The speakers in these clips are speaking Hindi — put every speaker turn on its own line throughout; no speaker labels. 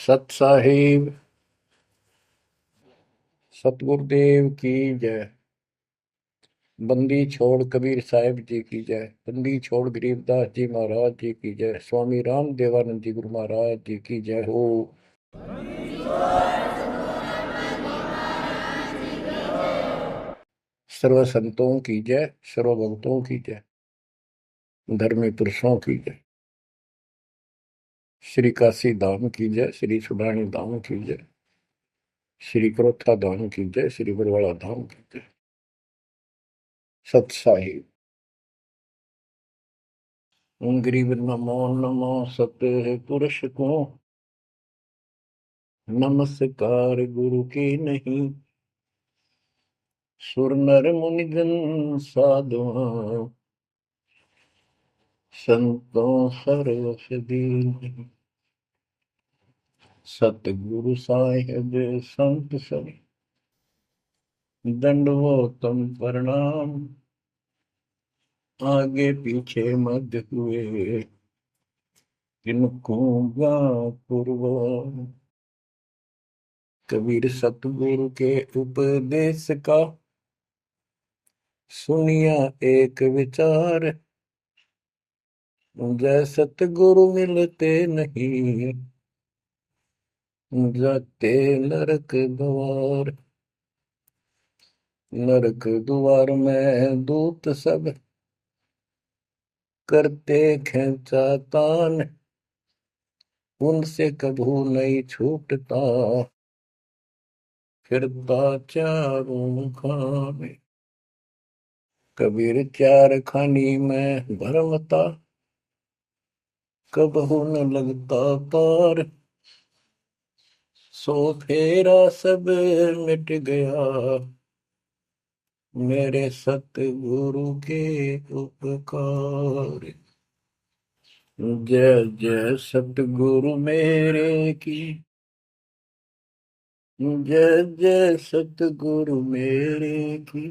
सत साहिब सतगुरुदेव की जय। बंदी छोड़ कबीर साहिब जी की जय। बंदी छोड़ गरीबदास जी महाराज जी की जय। स्वामी राम देवानंद जी गुरु महाराज जी की जय हो। सर्व संतों की जय, सर्व भक्तों की जय, धर्मी पुरुषों की जय। श्री काशी धाम की जय, श्री सुडानी धाम की जय, श्री क्रोथा धाम की जय, श्री बरवाड़ा धाम की जय। सत साहिब गरीब नमो नमो सत पुरुष को नमस्कार गुरु की नहीं। सुर नर मुनिजन साधुआ संतों सरस दीन। सतगुरु साहिब संत सब दंडवतम प्रणाम। आगे पीछे मध्य हुए किनको पूर्व। कबीर सतगुरु के उपदेश का सुनिया एक विचार। जय सतगुरु मिलते नहीं जाते नरक द्वार। नरक द्वार में दूत सब करते खेचातान। उनसे कभू नहीं छूटता फिरता चारों खाने। कबीर चार खानी में भरमता कबहू न लगता पार। सो फेरा सब मिट गया मेरे सतगुरु के उपकार। जय जय सतगुरु मेरे की जय जय सतगुरु मेरे की।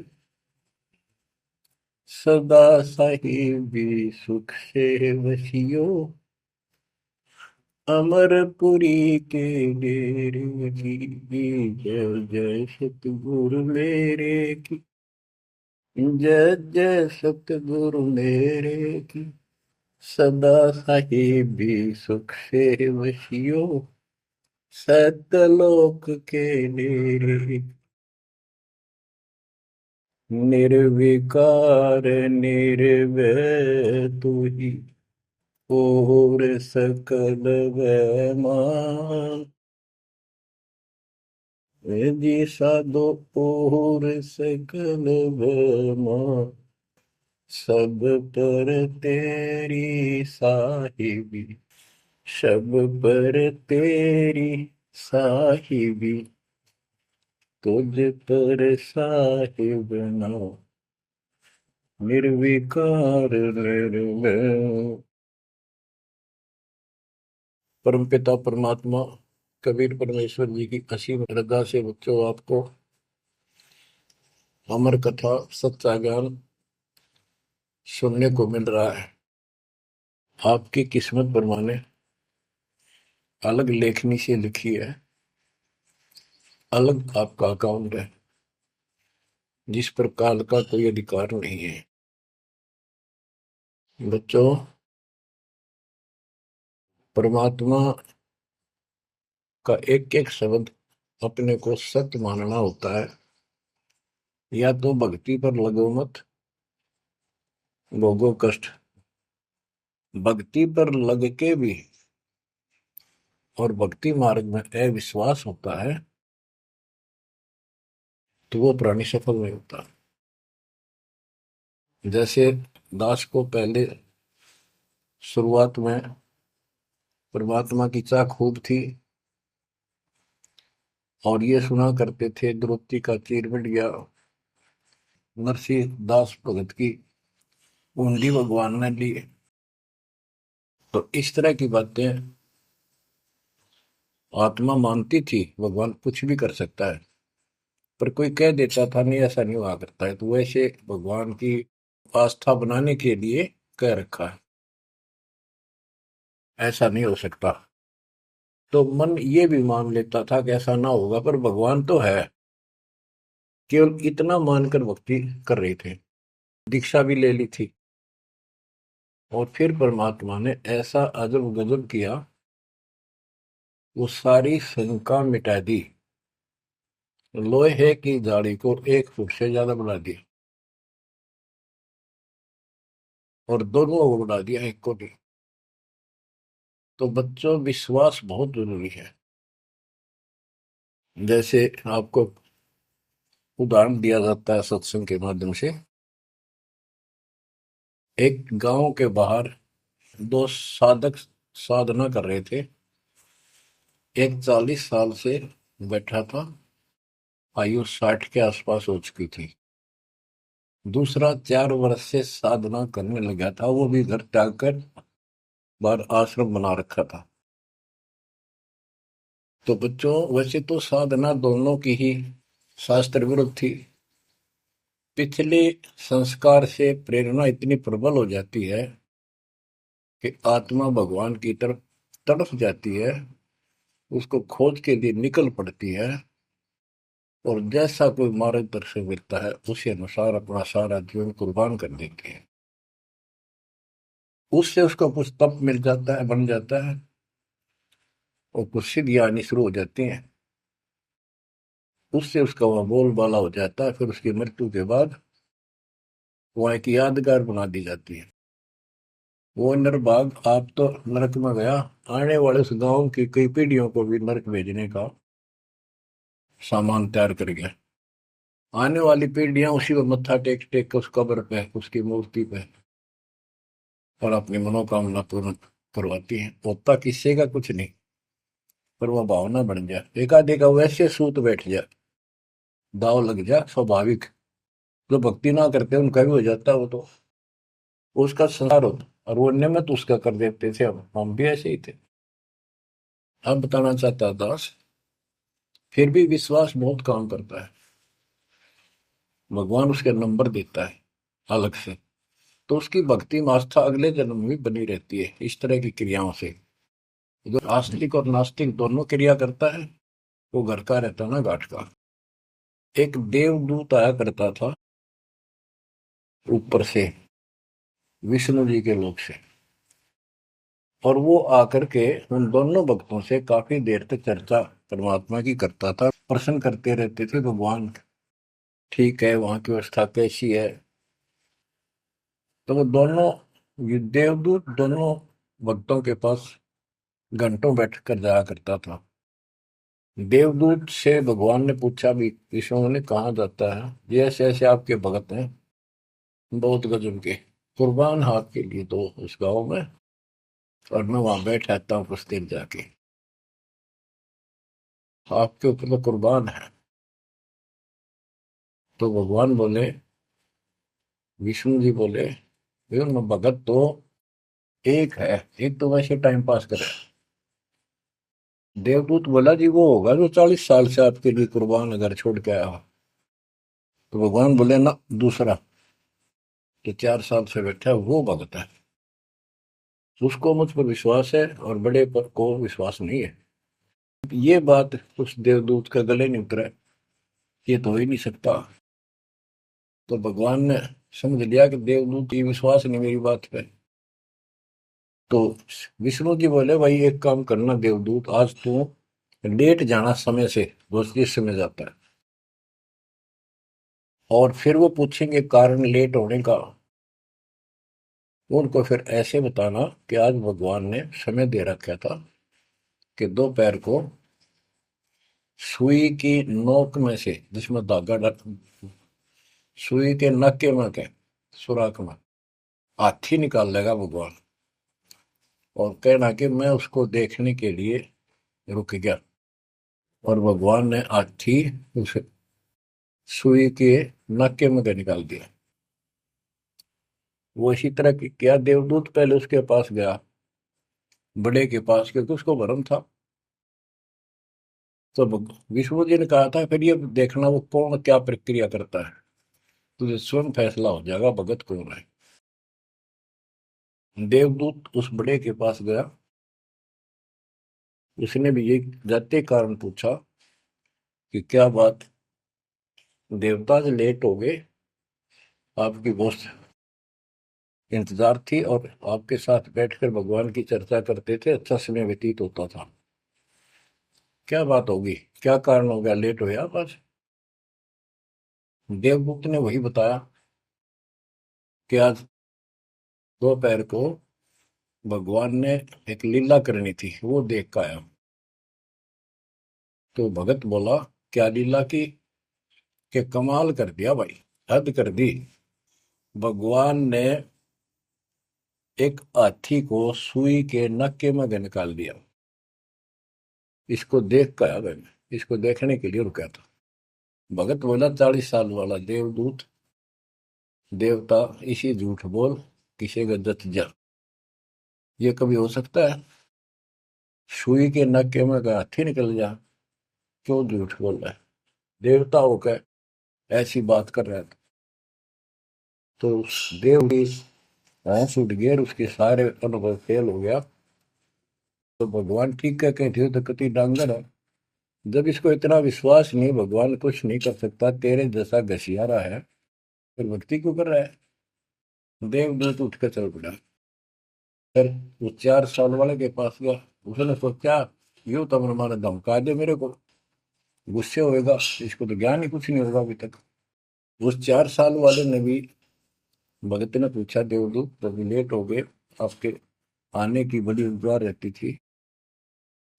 सदा साहिबी सुख से वसियो अमरपुरी के डेरे की। जय जय सतगुरु मेरे की जय जय सतगुरु मेरे की। सदा साहिबी सुख से वसियो सतलोक के डेरे। निर्विकार निर्भय तू ही और सकल वैमान। जी साधो और सकल वैमान। सब पर तेरी साहिबी सब पर तेरी साहिबी। तुझ पर साहिब नाम निर्विकार निर्भय। परमपिता परमात्मा कबीर परमेश्वर जी की असीम श्रद्धा से बच्चों आपको अमर कथा सच्चा ज्ञान सुनने को मिल रहा है। आपकी किस्मत परमाने अलग लेखनी से लिखी है, अलग आपका अकाउंट है जिस पर काल का कोई अधिकार नहीं है। बच्चों, परमात्मा का एक एक शब्द अपने को सत्य मानना होता है। या तो भक्ति पर लगो मत भोगो कष्ट। भक्ति पर लग के भी और भक्ति मार्ग में अविश्वास होता है तो वो प्राणी सफल नहीं होता। जैसे दास को पहले शुरुआत में परमात्मा की चाह खूब थी और ये सुना करते थे द्रौपदी का चीर मिट गया, नरसिंह दास भगत की कुंडी भगवान ने ली। तो इस तरह की बातें आत्मा मानती थी भगवान कुछ भी कर सकता है, पर कोई कह देता था नहीं ऐसा नहीं हुआ करता है, तो वैसे भगवान की आस्था बनाने के लिए कह रखा है ऐसा नहीं हो सकता। तो मन ये भी मान लेता था कि ऐसा ना होगा, पर भगवान तो है। केवल इतना मानकर भक्ति कर रहे थे, दीक्षा भी ले ली थी। और फिर परमात्मा ने ऐसा अजब गजब किया, वो सारी शंका मिटा दी। लोहे की जाड़ी को 1 फुट से ज्यादा बढ़ा दिया, और दोनों को बढ़ा दिया, एक को नहीं। तो बच्चों, विश्वास बहुत जरूरी है। जैसे आपको उदाहरण दिया जाता है सत्संग के माध्यम से। एक गांव के बाहर दो साधक साधना कर रहे थे। एक 40 साल से बैठा था, आयु 60 के आसपास हो चुकी थी। दूसरा 4 वर्ष से साधना करने लगा था, वो भी घर त्याग कर बाहर आश्रम बना रखा था। तो बच्चों, वैसे तो साधना दोनों की ही शास्त्र विरुद्ध थी। पिछले संस्कार से प्रेरणा इतनी प्रबल हो जाती है कि आत्मा भगवान की तरफ तड़प जाती है, उसको खोज के लिए निकल पड़ती है, और जैसा कोई मार्गदर्शन मिलता है उसी अनुसार अपना सारा जीवन कुर्बान कर देती है। उससे उसको कुछ तप मिल जाता है, बन जाता है, और कुछ सिद्धियां आनी शुरू हो जाती हैं। उससे उसका वह बोलबाला हो जाता है। फिर उसकी मृत्यु के बाद वह एक यादगार बना दी जाती है। वो नरभाग, आप तो नरक में गया, आने वाले उस गांव की कई पीढ़ियों को भी नरक भेजने का सामान तैयार कर गया। आने वाली पीढ़ियां उसी पर मत्था टेक टेक के उस कब्र पे, उसकी मूर्ति पे, और अपनी मनोकामना पूर्ण करवाती हैं। होता किसी का कुछ नहीं, पर वह भावना बन जाए, एकाधिका वैसे सूत बैठ जाए, दाव लग जाए, स्वाभाविक। जो भक्ति ना करते उनका भी हो जाता है वो तो, उसका संसार होता। और वो नियमित उसका कर देते थे, हम भी ऐसे ही थे। अब बताना चाहता दास, फिर भी विश्वास बहुत काम करता है। भगवान उसके नंबर देता है अलग से, तो उसकी भक्ति में आस्था अगले जन्म में भी बनी रहती है इस तरह की क्रियाओं से। जो आस्तिक और नास्तिक दोनों क्रिया करता है, वो घर का रहता ना घाट का। एक देवदूत आया करता था ऊपर से, विष्णु जी के लोक से। और वो आकर के उन दोनों भक्तों से काफी देर तक चर्चा परमात्मा की करता था, प्रश्न करते रहते थे, भगवान ठीक है, वहां की व्यवस्था कैसी है। तो वो दोनों, ये देवदूत दोनों भक्तों के पास घंटों बैठ कर जाया करता था। देवदूत से भगवान ने पूछा भी, विष्णु ने, कहा जाता है ये ऐसे ऐसे आपके भगत हैं, बहुत गजब के, कुर्बान हाथ के लिए तो उस गांव में, और मैं वहां बैठ रहता हूँ कुछ देर जाके, आपके ऊपर तो कुर्बान है। तो भगवान बोले, विष्णु जी बोले, मैं भगत तो एक है, एक तो वैसे टाइम पास करे। देवदूत बोला, जी वो होगा जो 40 साल से आपके लिए कुर्बान घर छोड़ के आया हो। तो भगवान बोले, ना, दूसरा, जो 4 साल से बैठा है वो भगत है। उसको मुझ पर विश्वास है और बड़े पर को विश्वास नहीं है। ये बात उस देवदूत का गले नहीं उतरा, ये तो हो ही नहीं सकता। तो भगवान ने समझ लिया कि देवदूत की विश्वास नहीं मेरी बात पे। तो विष्णु जी बोले, भाई एक काम करना देवदूत, आज तू लेट जाना समय से, जिस समय जाता है, और फिर वो पूछेंगे कारण लेट होने का, उनको फिर ऐसे बताना कि आज भगवान ने समय दे रखा था कि दोपहर को सुई की नोक में से, जिसमें धागा डर, सुई के नक्के में के सुराख में हाथी निकाल लेगा भगवान, और कहना कि मैं उसको देखने के लिए रुक गया। और भगवान ने हाथी उस सुई के नक्के में के निकाल दिया। वो इसी तरह की क्या, देवदूत पहले उसके पास गया, बड़े के पास, क्योंकि उसको भरम था। तो विष्णु जी ने कहा था, फिर ये देखना वो कौन क्या प्रक्रिया करता है, तुझे स्वयं फैसला हो जाएगा भगत कौन है। देवदूत उस बड़े के पास गया, उसने भी ये जाते कारण पूछा कि क्या बात, देवता से लेट हो गए, आपकी बहुत इंतजार थी और आपके साथ बैठकर भगवान की चर्चा करते थे, अच्छा समय व्यतीत होता था। क्या बात होगी, क्या कारण हो गया, लेट हो आप आज? देवदूत ने वही बताया कि आज दोपहर को भगवान ने एक लीला करनी थी, वो देख कर आया। तो भगत बोला, क्या लीला की? कि कमाल कर दिया भाई, हद कर दी। भगवान ने एक हाथी को सुई के नक्के में निकाल दिया। इसको देख कर आया मैं, इसको देखने के लिए रुका था। भगत बोला, 40 साल वाला देवदूत, देवता, इसी झूठ बोल, किसी का जत जा, ये कभी हो सकता है? सुई के नक्के में का हाथी निकल जा, क्यों झूठ बोल रहा है? देवता होकर ऐसी बात कर रहा था। तो उस देव की होश उठ गया और उसके सारे अनुभव फेल हो गया। तो भगवान ठीक है, कहते हो तो कति डांगर है। जब इसको इतना विश्वास नहीं, भगवान कुछ नहीं कर सकता, तेरे जैसा घसियारा है, फिर भक्ति क्यों कर रहा है? देवदूत उठ कर चल पड़ा। फिर वो 4 साल वाले के पास गया। उसने सोचा, यूं तो माने धमका दे मेरे को, गुस्से होएगा, इसको तो ज्ञान ही कुछ नहीं होगा अभी तक। उस 4 साल वाले ने भी, भगत ने पूछा, देवदूत तो लेट हो गए, आपके आने की बड़ी इंतजार रहती थी,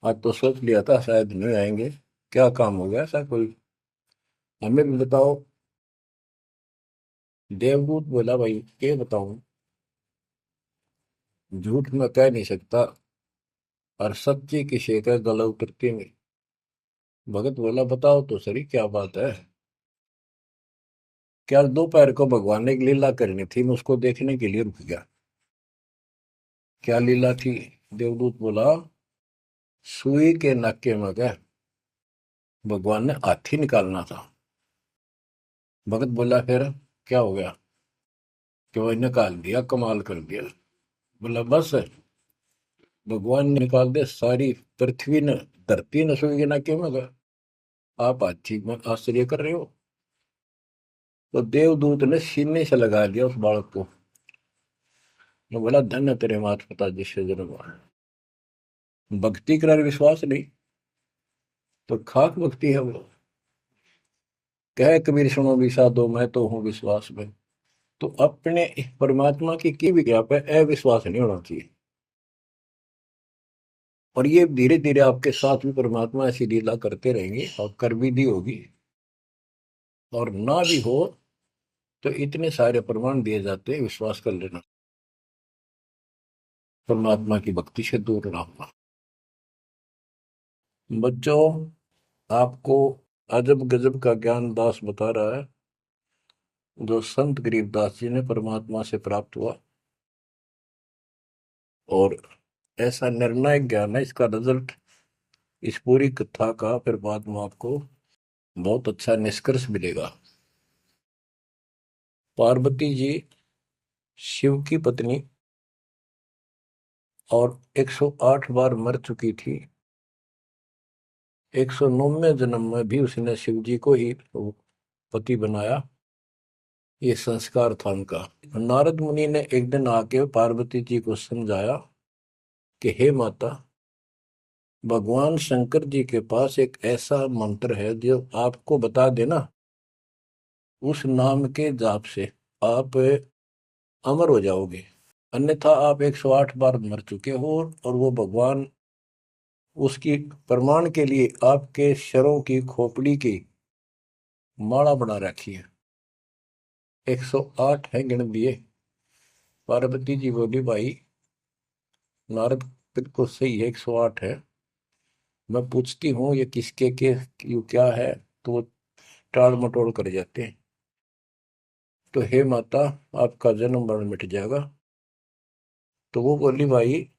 आज तो सोच लिया था शायद नहीं आएंगे, क्या काम हो गया ऐसा कोई, हमें भी बताओ। देवदूत बोला, भाई ये बताऊं, झूठ में कह नहीं सकता और सच्ची की शिकायत गला उतरती नहीं। भगत बोला, बताओ तो सही क्या बात है? क्या दोपहर को भगवान ने एक लीला करनी थी, मैं उसको देखने के लिए रुक गया। क्या लीला थी? देवदूत बोला, सुई के नक्के में क्या भगवान ने हाथी निकालना था। भगत बोला, फिर क्या हो गया? कि वो निकाल दिया, कमाल कर दिया। बोला, बस भगवान ने निकाल दे, सारी पृथ्वी ने, धरती ने सुई के नक्के में गया, आप हाथी में आश्चर्य कर रहे हो? तो देवदूत ने सीने से लगा दिया उस बालक को। वो बोला, धन्य तेरे माता पिता जिससे जन्म हुआ। भक्ति कर विश्वास नहीं, तो खाक भक्ति है वो। कह कबीर सुनो भी साधो, मैं तो हूँ विश्वास में। तो अपने परमात्मा की विज्ञा पे अविश्वास नहीं होना चाहिए। और ये धीरे धीरे आपके साथ भी परमात्मा ऐसी लीला करते रहेंगे और कर भी दी होगी। और ना भी हो तो इतने सारे प्रमाण दिए जाते हैं, विश्वास कर लेना, परमात्मा की भक्ति से दूर ना होना। बच्चों, आपको अजब गजब का ज्ञान दास बता रहा है, जो संत गरीबदास जी ने परमात्मा से प्राप्त हुआ। और ऐसा निर्णायक ज्ञान है, इसका रिजल्ट इस पूरी कथा का फिर बाद में आपको बहुत अच्छा निष्कर्ष मिलेगा। पार्वती जी शिव की पत्नी और 108 बार मर चुकी थी। 109वें जन्म में भी उसने शिव जी को ही पति बनाया। ये संस्कार था उनका। नारद मुनि ने एक दिन आके पार्वती जी को समझाया कि हे माता, भगवान शंकर जी के पास एक ऐसा मंत्र है जो आपको बता देना, उस नाम के जाप से आप अमर हो जाओगे। अन्यथा आप 108 बार मर चुके हो, और वो भगवान उसकी प्रमाण के लिए आपके शरों की खोपड़ी की माला बना रखी है। 108 है, गिन दिए। पार्वती जी बोली, भाई नारद बिल्कुल सही है, 108 है। मैं पूछती हूँ ये किसके के यू क्या है, तो वो टाल मटोल कर जाते हैं। तो हे माता, आपका जन्म मरण मिट जाएगा। तो वो बोली, भाई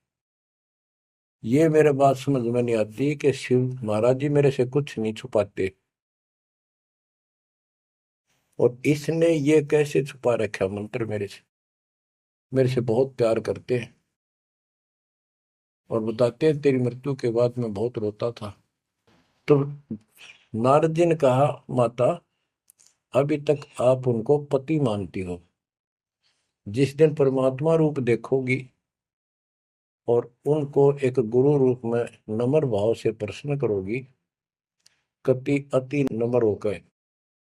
ये मेरे बात समझ में नहीं आती कि शिव महाराज जी मेरे से कुछ नहीं छुपाते, और इसने ये कैसे छुपा रखा मंत्र मेरे से, मेरे से बहुत प्यार करते हैं। और बताते हैं तेरी मृत्यु के बाद मैं बहुत रोता था। तो नारद जी ने कहा, माता अभी तक आप उनको पति मानती हो, जिस दिन परमात्मा रूप देखोगी और उनको एक गुरु रूप में नम्र भाव से प्रश्न करोगी, कति अति नम्र होकर,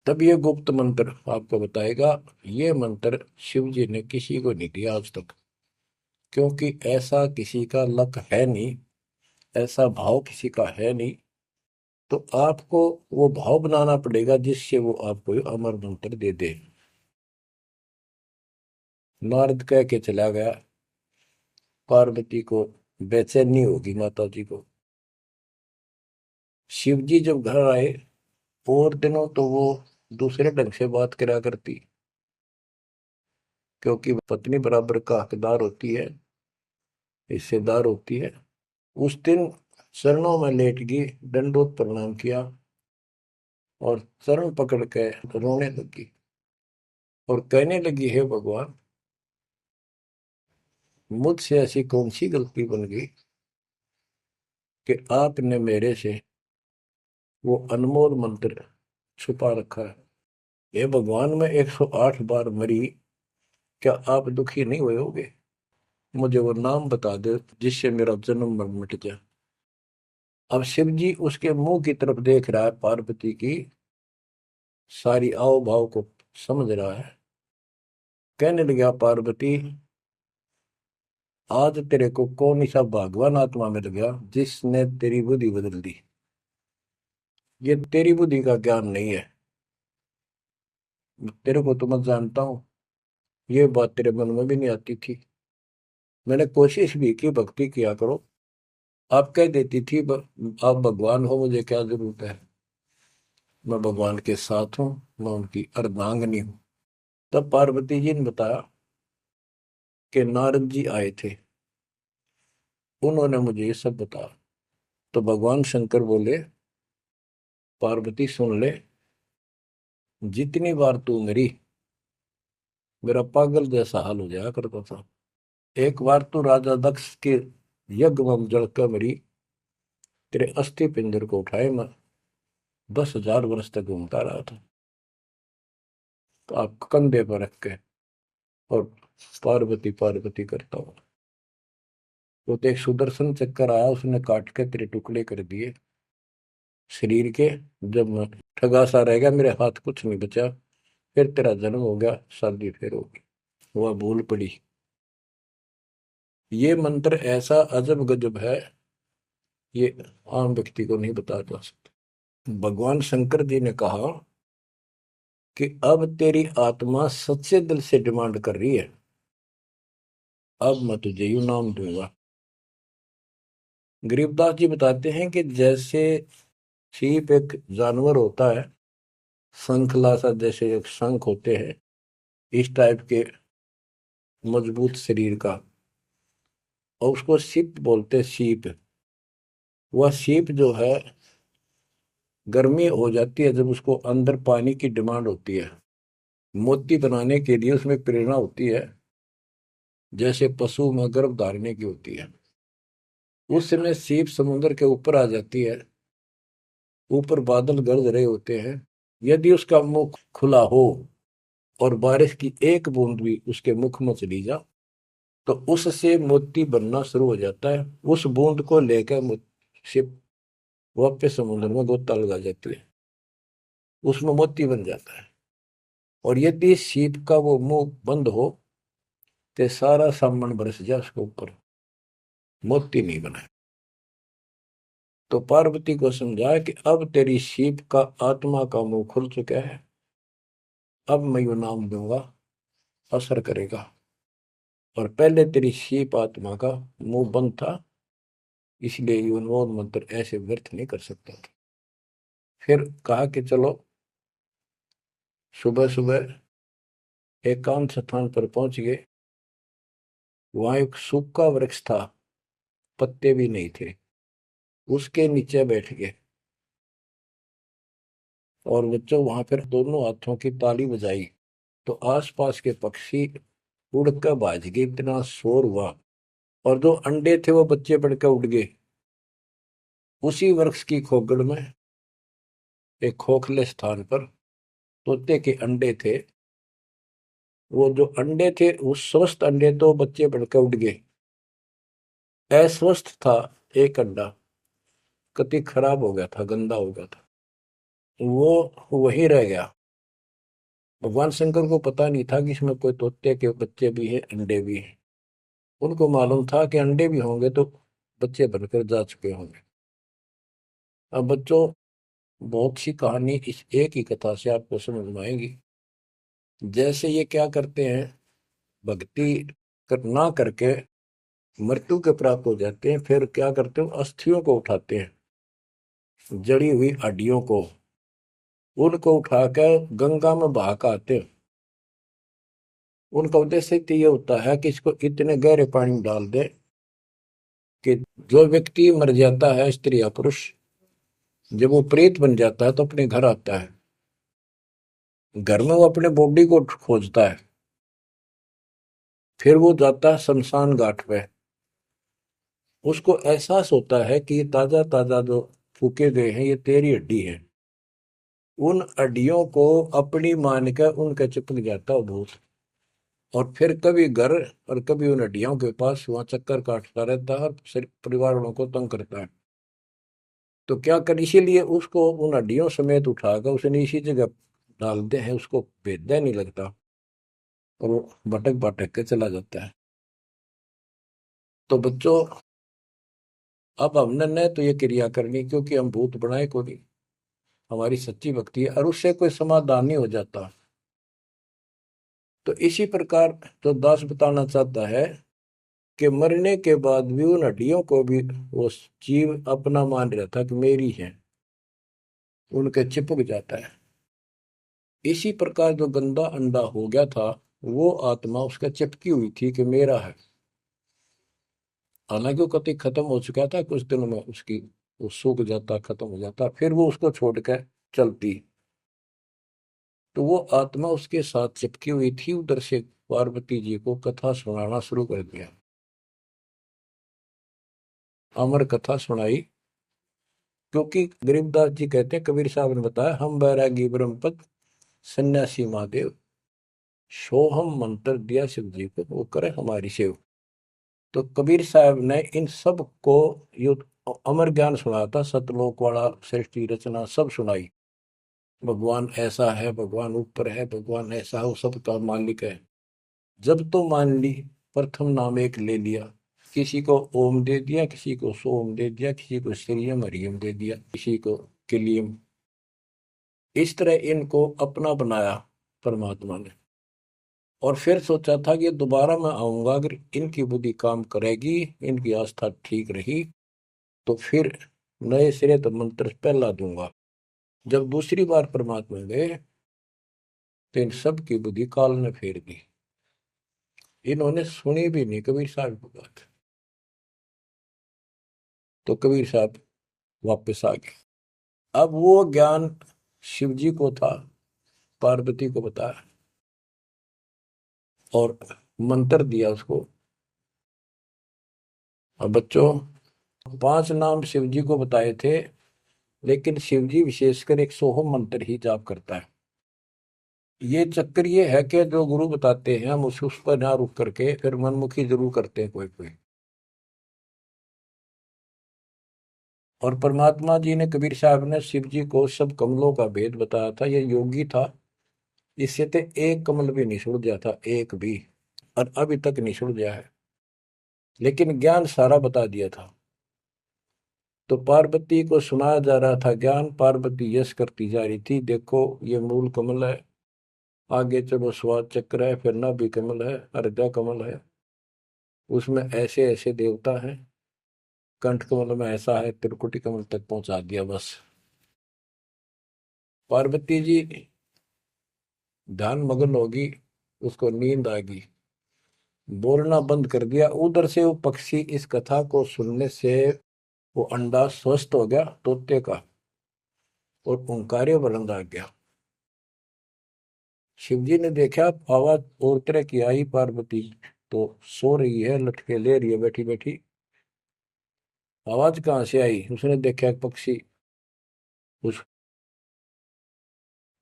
तब ये गुप्त मंत्र आपको बताएगा। ये मंत्र शिव जी ने किसी को नहीं दिया आज तक, क्योंकि ऐसा किसी का लक है नहीं, ऐसा भाव किसी का है नहीं। तो आपको वो भाव बनाना पड़ेगा जिससे वो आपको ये अमर मंत्र दे दे। नारद कह के चला गया। पार्वती को बेचैनी होगी, माता जी को। शिव जी जब घर आए और दिनों तो वो दूसरे ढंग से बात करा करती, क्योंकि पत्नी बराबर का हकदार होती है, हिस्सेदार होती है। उस दिन चरणों में लेट गई, दंडोत प्रणाम किया और चरण पकड़ के रोने लगी और कहने लगी, हे भगवान, मुझसे ऐसी कौन सी गलती बन गई कि आपने मेरे से वो अनमोल मंत्र छुपा रखा है। हे भगवान, मैं 108 बार मरी, क्या आप दुखी नहीं हुए होगे? मुझे वो नाम बता दे जिससे मेरा जन्म मरण मिट जाए। अब शिव जी उसके मुंह की तरफ देख रहा है, पार्वती की सारी आओ भाव को समझ रहा है। कहने लगा, पार्वती आज तेरे को कौन सा भगवान आत्मा मिल गया जिसने तेरी बुद्धि बदल दी? ये तेरी बुद्धि का ज्ञान नहीं है, तेरे को तो मैं जानता हूँ। ये बात तेरे मन में भी नहीं आती थी। मैंने कोशिश भी की, भक्ति किया करो। आप कह देती थी, आप भगवान हो, मुझे क्या जरूरत है, मैं भगवान के साथ हूँ, मैं उनकी अर्धांगिनी हूँ। तब पार्वती जी ने बताया कि नारद जी आए थे, उन्होंने मुझे ये सब बताया। तो भगवान शंकर बोले, पार्वती सुन ले, जितनी बार तू मरी मेरा पागल जैसा हाल हो जाया करता था। एक बार तो राजा दक्ष के यज्ञ में जलकर मरी, तेरे अस्थि पिंजर को उठाए मैं 10,000 वर्ष तक घूमता रहा था, तो आप कंधे पर रख के और पार्वती पार्वती करता हूँ। तो एक सुदर्शन चक्कर आया, उसने काट के तेरे टुकड़े कर दिए शरीर के। जब मैं ठगा सा रह गया, मेरे हाथ कुछ नहीं बचा, फिर तेरा जन्म हो गया, शादी फिर होगी। वह भूल पड़ी। ये मंत्र ऐसा अजब गजब है, ये आम व्यक्ति को नहीं बताया जा सकता। भगवान शंकर जी ने कहा कि अब तेरी आत्मा सच्चे दिल से डिमांड कर रही है, अब मैं तुझे यू नाम दूंगा। गरीबदास जी बताते हैं कि जैसे सीप एक जानवर होता है, शंखला सा जैसे एक शंख होते हैं, इस टाइप के मजबूत शरीर का, और उसको सीप बोलते हैं, सीप। वह सीप जो है, गर्मी हो जाती है जब उसको अंदर पानी की डिमांड होती है, मोती बनाने के लिए उसमें प्रेरणा होती है, जैसे पशु में गर्भ धारने की होती है। उस समय सीप समुद्र के ऊपर आ जाती है, ऊपर बादल गरज रहे होते हैं। यदि उसका मुख खुला हो और बारिश की एक बूंद भी उसके मुख में चली जा, तो उससे मोती बनना शुरू हो जाता है। उस बूंद को लेकर शिप वापस समुद्र में गोता लगा जाती है, उसमें मोती बन जाता है। और यदि सीप का वो मुंह बंद हो तो सारा सामान बरस जाए उसके ऊपर, मोती नहीं बने। तो पार्वती को समझाया कि अब तेरी सीप का आत्मा का मुंह खुल चुका है, अब मैं यू नाम दूंगा, असर करेगा। और पहले तेरी सीप आत्मा का मुंह बंद था, इसलिए ये उन्मोद मंत्र ऐसे व्यर्थ नहीं कर सकता था। फिर कहा कि चलो, सुबह सुबह एकांत स्थान पर पहुंच गए। वहां एक सूखा वृक्ष था, पत्ते भी नहीं थे, उसके नीचे बैठ गए। और बच्चों वहां पर दोनों हाथों की ताली बजाई, तो आसपास के पक्षी उड़कर भाज गए, इतना शोर हुआ। और जो अंडे थे वो बच्चे बढ़ के उड़ गए। उसी वृक्ष की खोगड़ में एक खोखले स्थान पर तोते के अंडे थे। वो जो अंडे थे उस स्वस्थ अंडे तो बच्चे बढ़ के उड़ गए। अस्वस्थ था एक अंडा, कति खराब हो गया था, गंदा हो गया था, वो वहीं रह गया। भगवान शंकर को पता नहीं था कि इसमें कोई तोते के बच्चे भी हैं, अंडे भी हैं। उनको मालूम था कि अंडे भी होंगे तो बच्चे बनकर जा चुके होंगे। अब बच्चों, बहुत सी कहानी इस एक ही कथा से आपको समझ में आएगी। जैसे ये क्या करते हैं, भक्ति ना करके मृत्यु के प्राप्त हो जाते हैं, फिर क्या करते हो, अस्थियों को उठाते हैं, जड़ी हुई हड्डियों को, उनको उठाकर गंगा में बहा के आते हैं। उनका उद्देश्य तो ये होता है कि इसको इतने गहरे पानी में डाल दे कि जो व्यक्ति मर जाता है, स्त्री या पुरुष, जब वो प्रेत बन जाता है तो अपने घर आता है। घर में वो अपने बॉडी को खोजता है, फिर वो जाता है शमशान घाट पे। उसको एहसास होता है कि ये ताजा ताजा जो फूके गए हैं ये तेरी हड्डी है। उन हड्डियों को अपनी मान कर उनके चिपक जाता है भूत। और फिर कभी घर और कभी उन हड्डियों के पास वहां चक्कर काटता रहता है और परिवार वालों को तंग करता है। तो क्या कर, इसीलिए उसको उन हड्डियों समेत उठाकर उसने इसी जगह डालते हैं, उसको भेदा नहीं लगता और वो भटक भटक के चला जाता है। तो बच्चों, अब हमने न तो ये क्रिया करनी क्योंकि हम भूत बनाए को नहीं, हमारी सच्ची भक्ति है और उससे कोई समाधान नहीं हो जाता। तो इसी प्रकार तो दास बताना चाहता है कि मरने के बाद भी उन हड्डियों को भी वो जीव अपना मान रहा था कि मेरी है, उनके चिपक जाता है। इसी प्रकार जो गंदा अंडा हो गया था, वो आत्मा उसका चिपकी हुई थी कि मेरा है। हालांकि वो कति खत्म हो चुका था, कुछ दिनों में उसकी वो सूख जाता, खत्म हो जाता, फिर वो उसको छोड़कर चलती। तो वो आत्मा उसके साथ चिपकी हुई थी। उधर से पार्वती जी को कथा सुनाना शुरू कर दिया, अमर कथा सुनाई। क्योंकि गरीबदास जी कहते हैं, कबीर साहब ने बताया, हम बैरागी ब्रह्मपद सन्यासी महादेव, सोहम मंत्र दिया शिव जी को, वो करे हमारी सेव। तो कबीर साहब ने इन सब को यो अमर ज्ञान सुनाया था, सतलोक वाला, सृष्टि रचना सब सुनाई। भगवान ऐसा है, भगवान ऊपर है, भगवान ऐसा है, वो सबका मालिक है। जब तो मान ली, प्रथम नाम एक ले लिया, किसी को ओम दे दिया, किसी को सोम दे दिया, किसी को श्रीयम हरियम दे दिया, किसी को किलियम। इस तरह इनको अपना बनाया परमात्मा ने। और फिर सोचा था कि दोबारा मैं आऊंगा, अगर इनकी बुद्धि काम करेगी, इनकी आस्था ठीक रही, तो फिर नए सिरे तो मंत्र पहला दूंगा। जब दूसरी बार परमात्मा गए तो इन सब की बुद्धि काल ने फेर दी। इन्होंने सुनी भी नहीं कबीर साहब की बात। तो कबीर साहब वापस आ गए। अब वो ज्ञान शिव जी को था, पार्वती को बताया और मंत्र दिया उसको। और बच्चों, 5 नाम शिव जी को बताए थे, लेकिन शिव जी विशेषकर एक सोहम मंत्र ही जाप करता है। ये चक्कर ये है कि जो गुरु बताते हैं हम उस पर ना रुक करके फिर मनमुखी जरूर करते हैं कोई कोई। और परमात्मा जी ने, कबीर साहब ने शिव जी को सब कमलों का भेद बताया था। ये योगी था, इससे तो एक कमल भी नहीं सुलझा था, एक भी, और अभी तक नहीं सुलझा है, लेकिन ज्ञान सारा बता दिया था। तो पार्वती को सुनाया जा रहा था ज्ञान, पार्वती यश करती जा रही थी, देखो ये मूल कमल है, आगे चलो स्वाद चक्र है, फिर नाभि कमल है, हृदय कमल है, उसमें ऐसे ऐसे देवता हैं, कंठ कमल में ऐसा है, त्रिकुटी कमल तक पहुंचा दिया बस। पार्वती जी ध्यान मग्न होगी, उसको नींद आ गई, बोलना बंद कर दिया। उधर से वो पक्षी इस कथा को सुनने से वो अंडा स्वस्थ हो गया तोते का, और ओंकार्य बुलंद आ गया। शिव जी ने देखा, आवाज और तरह की आई, पार्वती तो सो रही है, लटके ले रही है बैठी बैठी। आवाज कहाँ से आई? उसने देखा एक पक्षी उस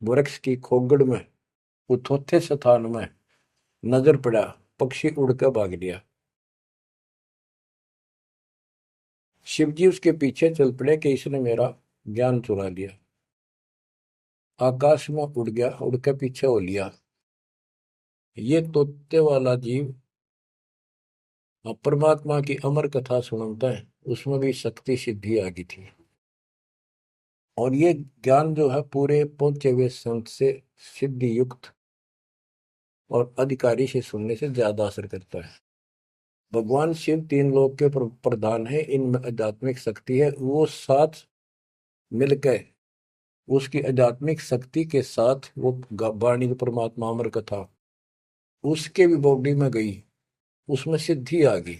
वृक्ष की खोगड़ में, उथोथे स्थान में नजर पड़ा। पक्षी उड़ कर भाग लिया। शिवजी उसके पीछे चल पड़े कि इसने मेरा ज्ञान चुरा लिया। आकाश में उड़ गया, उड़ के पीछे हो लिया। ये तोते वाला जीव परमात्मा की अमर कथा सुनता है, उसमें भी शक्ति सिद्धि आ गई थी। और ये ज्ञान जो है पूरे पहुंचे हुए संत से सिद्धि युक्त और अधिकारी से सुनने से ज्यादा असर करता है। भगवान शिव तीन लोक के प्रधान है, इनमें आध्यात्मिक शक्ति है। वो साथ मिलकर उसकी आध्यात्मिक शक्ति के साथ वो वाणी परमात्मा अमर कथा उसके भी बॉडी में गई, उसमें सिद्धि आ गई।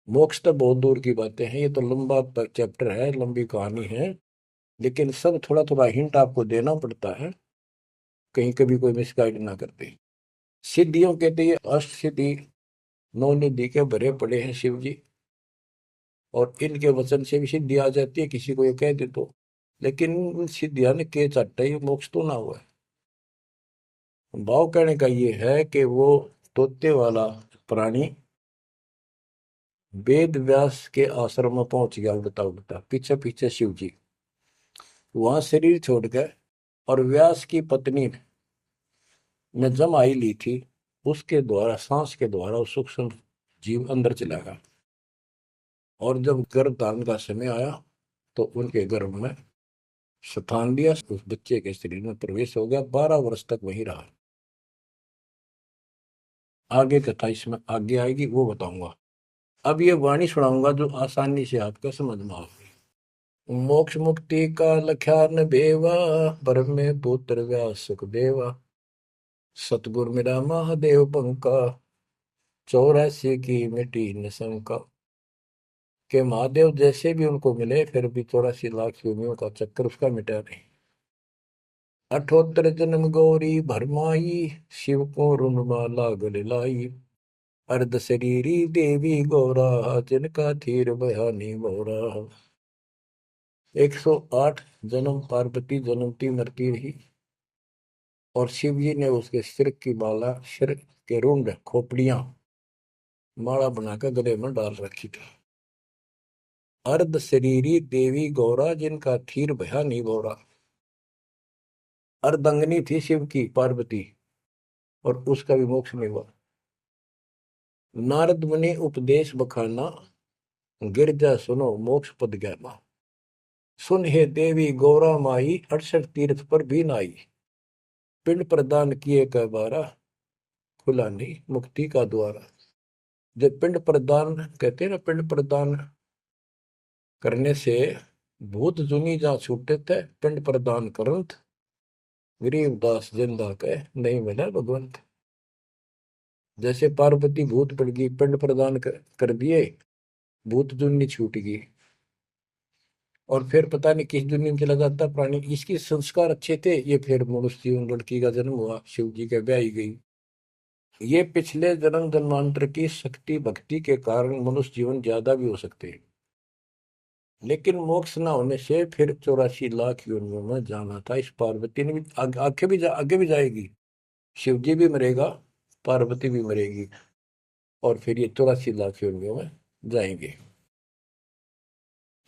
मोक्ष तो बहुत दूर की बातें हैं, ये तो लंबा चैप्टर है, लंबी कहानी है। लेकिन सब थोड़ा थोड़ा हिंट आपको देना पड़ता है, कहीं कभी कोई मिसगाइड ना कर दे। सिद्धियों कहते ये अष्ट सिद्धि नौ निधि के भरे पड़े हैं शिव जी, और इनके वचन से भी सिद्धि आ जाती है, किसी को ये कह दे तो। लेकिन सिद्धियां ने के चाटा, ये मोक्ष तो ना हुआ है। भाव कहने का ये है कि वो तोते वाला प्राणी वेद व्यास के आश्रम में पहुंच गया, उड़ता उड़ता पीछे पीछे शिव जी। वहां शरीर छोड़ गए, और व्यास की पत्नी ने जमाई ली थी, उसके द्वारा सांस के द्वारा वो सूक्ष्म जीव अंदर चला गया। और जब गर्भ धारण का समय आया तो उनके गर्भ में स्थान लिया, उस बच्चे के शरीर में प्रवेश हो गया, 12 वर्ष तक वहीं रहा। आगे कथा इसमें आगे आएगी, वो बताऊंगा। अब ये वाणी सुनाऊंगा जो आसानी से आपको समझ में आएगी। मोक्ष मुक्ति का लख्यान बेवा, ब्रह्म में पुत्र व्यास सुखदेवा। सतगुर मेरा महादेव पंका, 84 की मिटी न शंका। के महादेव जैसे भी उनको मिले, फिर भी 84 लाख योनियों का चक्कर उसका मिटा नहीं। 78 जन्म गौरी भरमाई, शिव को रुणमाला गले लाई। अर्ध शरीरी देवी गौरा, जिनका थीर बयानी मोरा। 108 जन्म पार्वती जन्मती मरती रही, और शिव जी ने उसके सिर की माला, सिर के रुंड खोपड़ियां माला बनाकर गले में डाल रखी थी। अर्ध शरीरी देवी गौरा, जिनका थीर भया नहीं भौरा। अर्धंगनी थी शिव की पार्वती, और उसका भी मोक्ष नहीं हुआ। नारद मुनि उपदेश बखाना, गिरजा सुनो मोक्ष पद ज्ञाना। सुन हे देवी गौरा माई, 68 तीर्थ पर भी नाई। पिंड प्रदान किए कह बारा, खुला नहीं मुक्ति का द्वारा। जब पिंड प्रदान कहते हैं ना, पिंड प्रदान करने से भूत जुनी जा छूटे थे, पिंड प्रदान करंत गरीबदास जिंदा कह नहीं मिला भगवंत। जैसे पार्वती भूत पड़ गई, पिंड प्रदान कर दिए, भूत जुनी छूट गई, और फिर पता नहीं किस दुनिया में चला जाता प्राणी। इसके संस्कार अच्छे थे, ये फिर मनुष्य जीवन, लड़की का जन्म हुआ, शिव जी के ब्याही गई। ये पिछले जन्म जन्मांतर की शक्ति भक्ति के कारण मनुष्य जीवन ज्यादा भी हो सकते हैं। लेकिन मोक्ष न होने से फिर 84 लाख योनियों में जाना था। इस पार्वती ने भी आगे भी जाएगी। शिव जी भी मरेगा, पार्वती भी मरेगी, और फिर ये 84 लाख योनियों में जाएंगे।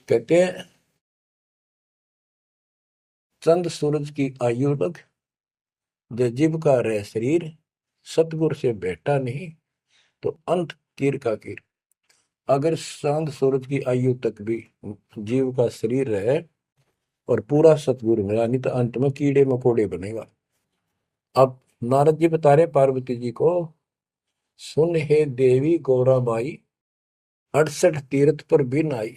कहते हैं चंद सूरज की आयु लग, जो जीव का रह शरीर। सतगुर से बैठा नहीं तो अंत कीर का कीर। अगर चांद सूरज की आयु तक भी जीव का शरीर रहे और पूरा सतगुरु मिला नहीं, तो अंत में कीड़े मकोड़े बनेगा। अब नारद जी बता रहे पार्वती जी को, सुन हे देवी गौरा माई, 68 तीर्थ पर भी नाई।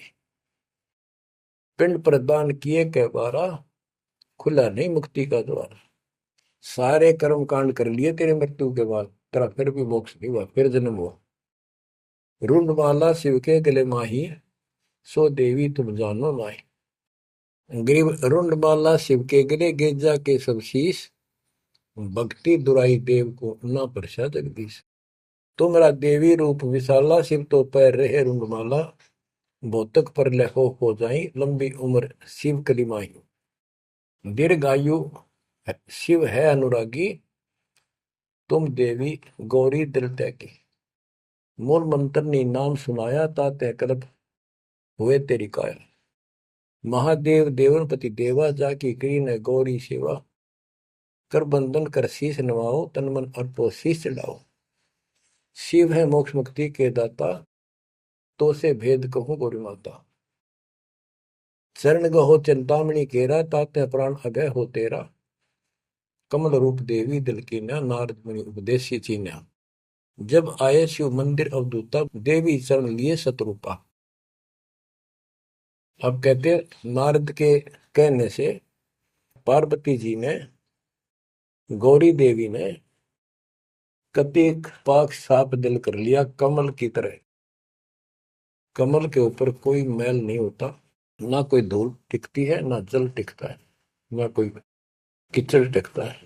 पिंड प्रदान किए कह बारा, खुला नहीं मुक्ति का द्वार। सारे कर्म कांड कर लिए तेरे मृत्यु के बाद, तेरा फिर भी मोक्ष नहीं हुआ, फिर जन्म हुआ। रुंडमाला शिव के गले माही, सो देवी तुम जानो माही। ग्रीव रुंडमाला शिव के गले, गेजा के सब शीश। भक्ति दुराई देव को ना परसा जगदीश। तुमरा देवी रूप विशाला, शिव तो पैर रहे रुंगमाला, भौतक पर लहो हो जाई, लंबी उम्र शिव कलिमाई। दीर्घायु शिव है अनुरागी, तुम देवी गौरी दिल त्यागी। मूल मंत्र ने नाम सुनाया, ताते कल्प हुए तेरी काया। महादेव देवनपति देवा, जाकी करी न गौरी सेवा। कर बंधन कर शीश नवाओ, तन मन अर्पो शीश चढ़ाओ। शिव है मोक्ष मुक्ति के दाता, तो से भेद कहूं गौरी माता। चरण गहो चिंतामणि केरा, ताते प्राण अभय हो तेरा। कमल रूप देवी दिल की न, नारद मुनि उपदेशी चीन्या। जब आए शिव मंदिर अवधूता, देवी चरण लिए शत्रुपा। अब कहते नारद के कहने से पार्वती जी ने, गौरी देवी ने कतिक पाक साफ दिल कर लिया, कमल की तरह। कमल के ऊपर कोई मैल नहीं होता, ना कोई धूल टिकती है, ना जल टिकता है, ना कोई कीचड़ टिकता है।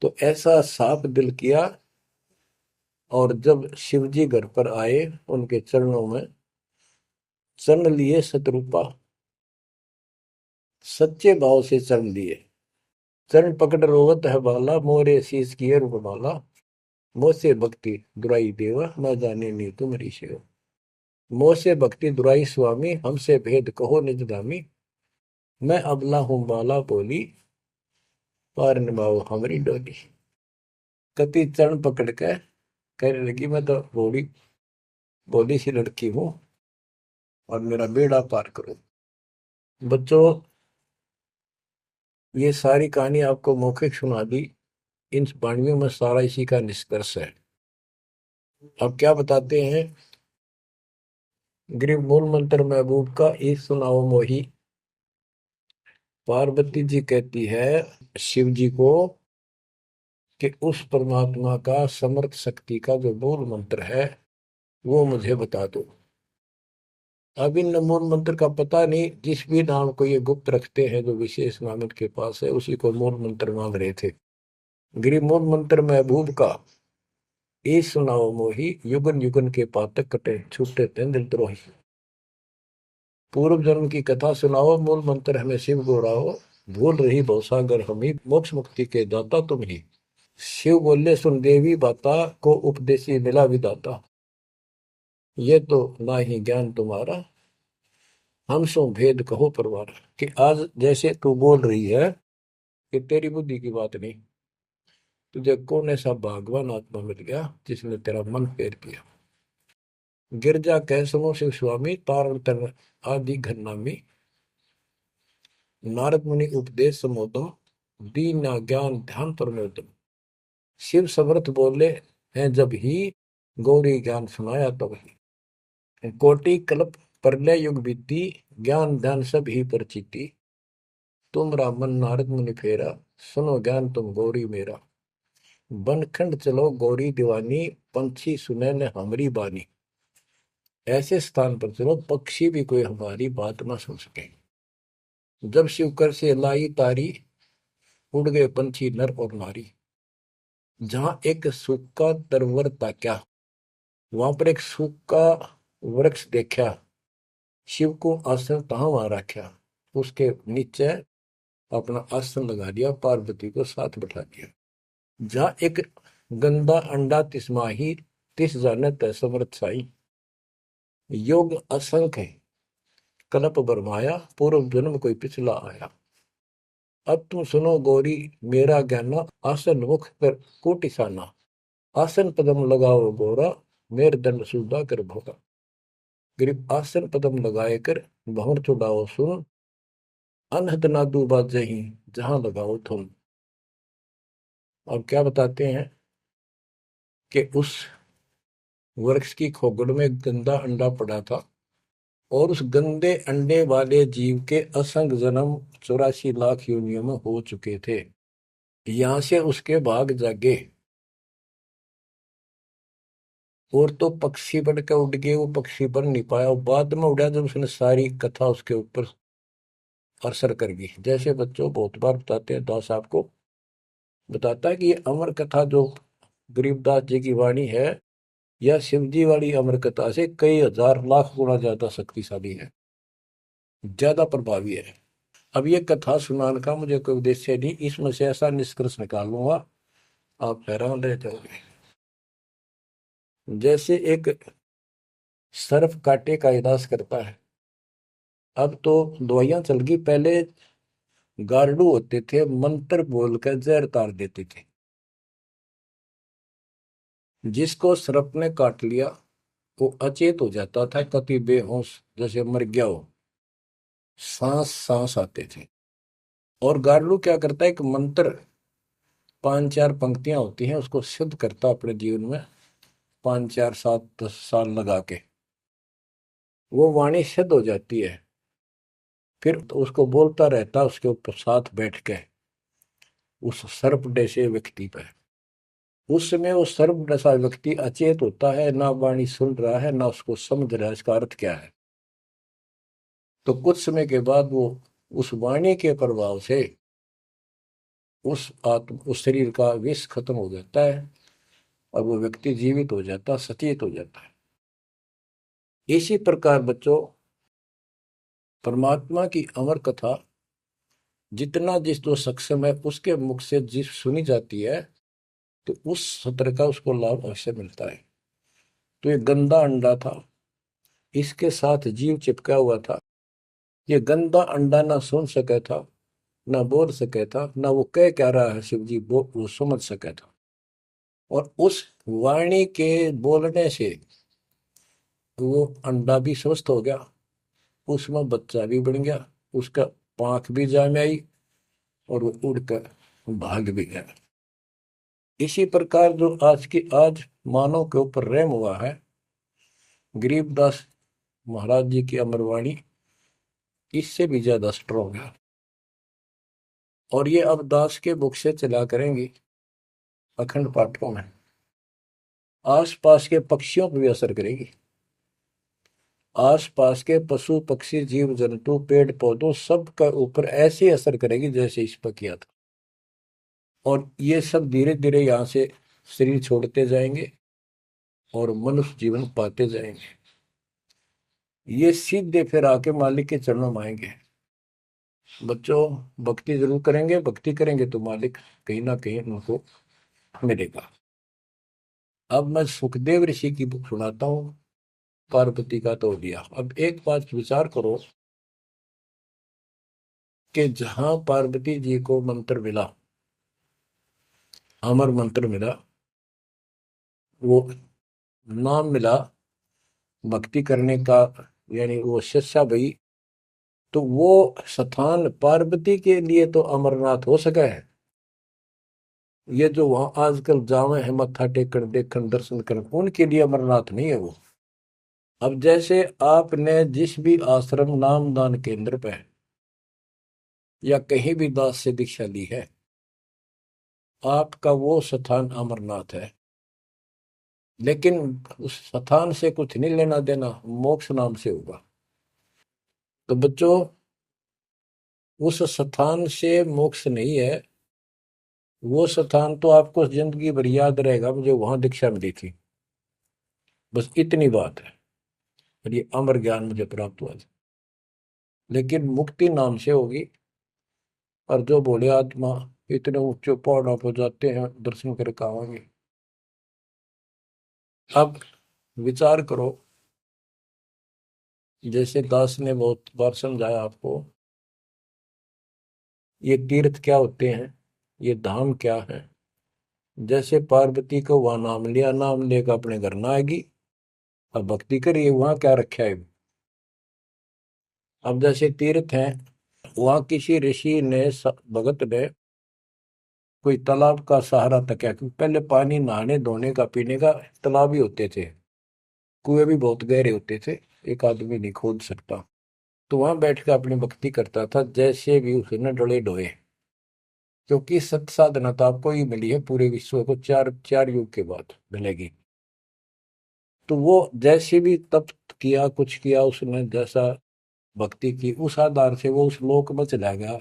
तो ऐसा साफ दिल किया। और जब शिवजी घर पर आए, उनके चरणों में चरण लिए शत्रुपा, सच्चे भाव से चरण लिए। चरण पकड़ रोवत है बाला, मोरे शीश किए रूपमाला। मोसे भक्ति दुराई देवा, न जाने नी तुम्हारी सेवा। मोसे भक्ति दुराई स्वामी, हमसे भेद कहो निज दामी। मैं अबला हूं बाला बोली, पार निभाओ हमारी डोली। कति चरण पकड़ के कहने लगी, मैं तो बोली बोली सी लड़की हूं, और मेरा बेड़ा पार करो। बच्चों, ये सारी कहानी आपको मौखिक सुना दी। इन वाणियों में सारा इसी का निष्कर्ष है। अब क्या बताते हैं, गृह मूल मंत्र महबूब का एक सुनाओ मोही। पार्वती जी कहती है शिव जी को कि उस परमात्मा का समर्थ शक्ति का जो मूल मंत्र है वो मुझे बता दो। अब इन मूल मंत्र का पता नहीं, जिस भी नाम को ये गुप्त रखते हैं, जो विशेष नाम इनके पास है, उसी को मूल मंत्र मांग रहे थे। गृह मूल मंत्र महबूब का ए सुनाओ मोही, युगन युगन के पातक कटे, छूटे तेंदुल द्रोही। पूर्व जन्म की कथा सुनाओ, मूल मंत्र हमें शिव गोराओ। भूल रही भवसागर हमी, मोक्ष मुक्ति के दाता तुम ही। शिव बोले सुन देवी बाता, को उपदेशी मिला विदाता। ये तो ना ही ज्ञान तुम्हारा, हम सो भेद कहो परवार। कि आज जैसे तू बोल रही है कि तेरी बुद्धि की बात नहीं, तुझे कौन ऐसा भगवान आत्मा मिल गया जिसने तेरा मन फेर किया। गिरजा कह सुनो शिव स्वामी, तारण तर आदि घरनामी। नारद मुनि उपदेश समोदम, दीन ज्ञान ध्यान परमोदम। शिव समर्थ बोले हैं जब ही, गौरी ज्ञान सुनाया तब ही। कोटि कल्प प्रलय युग बीती, ज्ञान ध्यान सब ही परचिति। तुमरा मन नारद मुनि फेरा, सुनो ज्ञान तुम गौरी मेरा। बनखंड चलो गौरी दीवानी, पंछी सुने न हमारी बानी। ऐसे स्थान पर चलो पक्षी भी कोई हमारी बात ना सुन सके। जब शिवकर से लाई तारी, उड़ गए पंछी नर और नारी। जहां एक सूखा तरवर ताक्या, वहां पर एक सूखा वृक्ष देखा। शिव को आसन तहां वहां रखा, उसके नीचे अपना आसन लगा दिया, पार्वती को साथ बैठा दिया। जहां एक गंदा अंडा तिसमाही, तिस जाने तय समर्थ साई। योग असंख्य कल्प बरमाया, पूर्व जन्म कोई पिछला आया। अब तुम सुनो गौरी मेरा ज्ञाना, आसन मुख कर कोटिसाना। आसन पदम लगाओ गौरा, मेर दंड सुधा कर भोगा। गरीब आसन पदम लगाए कर, भंवर चुड़ाओ सुन। अनहद नादू बाजही, जहां लगाओ तुम। और क्या बताते हैं कि उस वृक्ष की खोगड़ में गंदा अंडा पड़ा था, और उस गंदे अंडे वाले जीव के असंग जन्म 84 लाख योनियों में हो चुके थे। यहां से उसके भाग जागे, और तो पक्षी बन के उड़ गए, वो पक्षी बन नहीं पाया। बाद में उड़ा जब उसने सारी कथा उसके ऊपर असर कर गई। जैसे बच्चों बहुत बार बताते हैं, दास आपको बताता है कि ये अमर कथा जो गरीबदास जी की वाणी है, यह शिव जी वाली अमर कथा से कई हजार लाख गुना ज्यादा शक्तिशाली है, ज्यादा प्रभावी है। अब ये कथा सुनाने का मुझे कोई उद्देश्य नहीं, इसमें से ऐसा निष्कर्ष निकाल लूंगा आप हैरान रह जाओगे। जैसे एक सर्प कांटे का इलाज करता है, अब तो दवाइयां चल गई, पहले गार्डू होते थे, मंत्र बोलकर जहर तार देते थे। जिसको सर्प ने काट लिया वो अचेत हो जाता था, कति बेहोश जैसे मर गया हो, सांस सांस आते थे। और गार्डू क्या करता है, एक मंत्र 5-4 पंक्तियां होती हैं, उसको सिद्ध करता अपने जीवन में, 5 4 7 10 साल लगा के वो वाणी सिद्ध हो जाती है। फिर तो उसको बोलता रहता उसके ऊपर साथ बैठ के उस सर्प जैसे व्यक्ति पर। उस समय वो सर्प जैसा व्यक्ति अचेत होता है, ना वाणी सुन रहा है ना उसको समझ रहा है इसका अर्थ क्या है। तो कुछ समय के बाद वो उस वाणी के प्रभाव से उस शरीर का विष खत्म हो जाता है और वो व्यक्ति जीवित हो जाता, सचेत हो जाता है। इसी प्रकार बच्चों, परमात्मा की अमर कथा जितना जिस जो सक्षम है उसके मुख से जिस सुनी जाती है, तो उस सत्र का उसको लाभ अवश्य मिलता है। तो ये गंदा अंडा था, इसके साथ जीव चिपका हुआ था। ये गंदा अंडा ना सुन सके था, ना बोल सके था, ना वो कह क्या रहा है शिव जी वो समझ सके था। और उस वाणी के बोलने से वो अंडा भी स्वस्थ हो गया, उसमें बच्चा भी बन गया, उसका पांख भी जाम आई और वो उड़कर भाग भी गया। इसी प्रकार जो आज मानव के ऊपर रहम हुआ है, गरीबदास महाराज जी की अमरवाणी इससे भी ज्यादा स्ट्रोंग है। और ये अब दास के बुक से चला करेंगी अखंड पाठों में, आसपास के पक्षियों पर भी असर करेगी। आसपास के पशु पक्षी जीव जंतु पेड़ पौधों सब का ऊपर ऐसे असर करेगी जैसे इस पर किया था। और ये सब धीरे धीरे यहाँ से शरीर छोड़ते जाएंगे और मनुष्य जीवन पाते जाएंगे। ये सीधे फिर आके मालिक के चरणों में आएंगे। बच्चों, भक्ति जरूर करेंगे, भक्ति करेंगे तो मालिक कहीं ना कहीं उनको मिलेगा। अब मैं सुखदेव ऋषि की बुक सुनाता हूँ, पार्वती का तो दिया। अब एक बात विचार करो कि जहां पार्वती जी को मंत्र मिला, अमर मंत्र मिला, वो नाम मिला भक्ति करने का, यानी वो शिष्या भई, तो वो स्थान पार्वती के लिए तो अमरनाथ हो सका है। ये जो वहां आजकल जावे हैं मत्था टेकन देखन दर्शन कर, उनके लिए अमरनाथ नहीं है वो। अब जैसे आपने जिस भी आश्रम नाम दान केंद्र पे या कहीं भी दास से दीक्षा ली है, आपका वो स्थान अमरनाथ है। लेकिन उस स्थान से कुछ नहीं लेना देना, मोक्ष नाम से होगा। तो बच्चों, उस स्थान से मोक्ष नहीं है, वो स्थान तो आपको जिंदगी भर याद रहेगा, मुझे वहां दीक्षा मिली थी, बस इतनी बात है। और ये अमर ज्ञान मुझे प्राप्त हुआ था। लेकिन मुक्ति नाम से होगी। और जो बोले आत्मा इतने ऊंचे पहाड़ों पर जाते हैं दर्शन करके आवांगे। अब विचार करो, जैसे दास ने बहुत बार समझाया आपको, ये तीर्थ क्या होते हैं, ये धाम क्या है। जैसे पार्वती को वहां नाम लिया, नाम लेकर अपने घर ना आएगी, अब भक्ति करिए, वहां क्या रखा है। अब जैसे तीर्थ हैं, वहां किसी ऋषि ने भगत ने कोई तालाब का सहारा तक है, क्योंकि पहले पानी नहाने धोने का पीने का तालाब ही होते थे, कुएं भी बहुत गहरे होते थे, एक आदमी नहीं खोद सकता। तो वहां बैठ कर अपनी भक्ति करता था, जैसे भी उसने डले डोए। क्योंकि सत साधना तो आपको ही मिली है, पूरे विश्व को चार चार युग के बाद मिलेगी। तो वो जैसे भी तप किया, कुछ किया उसने, जैसा भक्ति की, उस आधार से वो उस लोक में चला गया।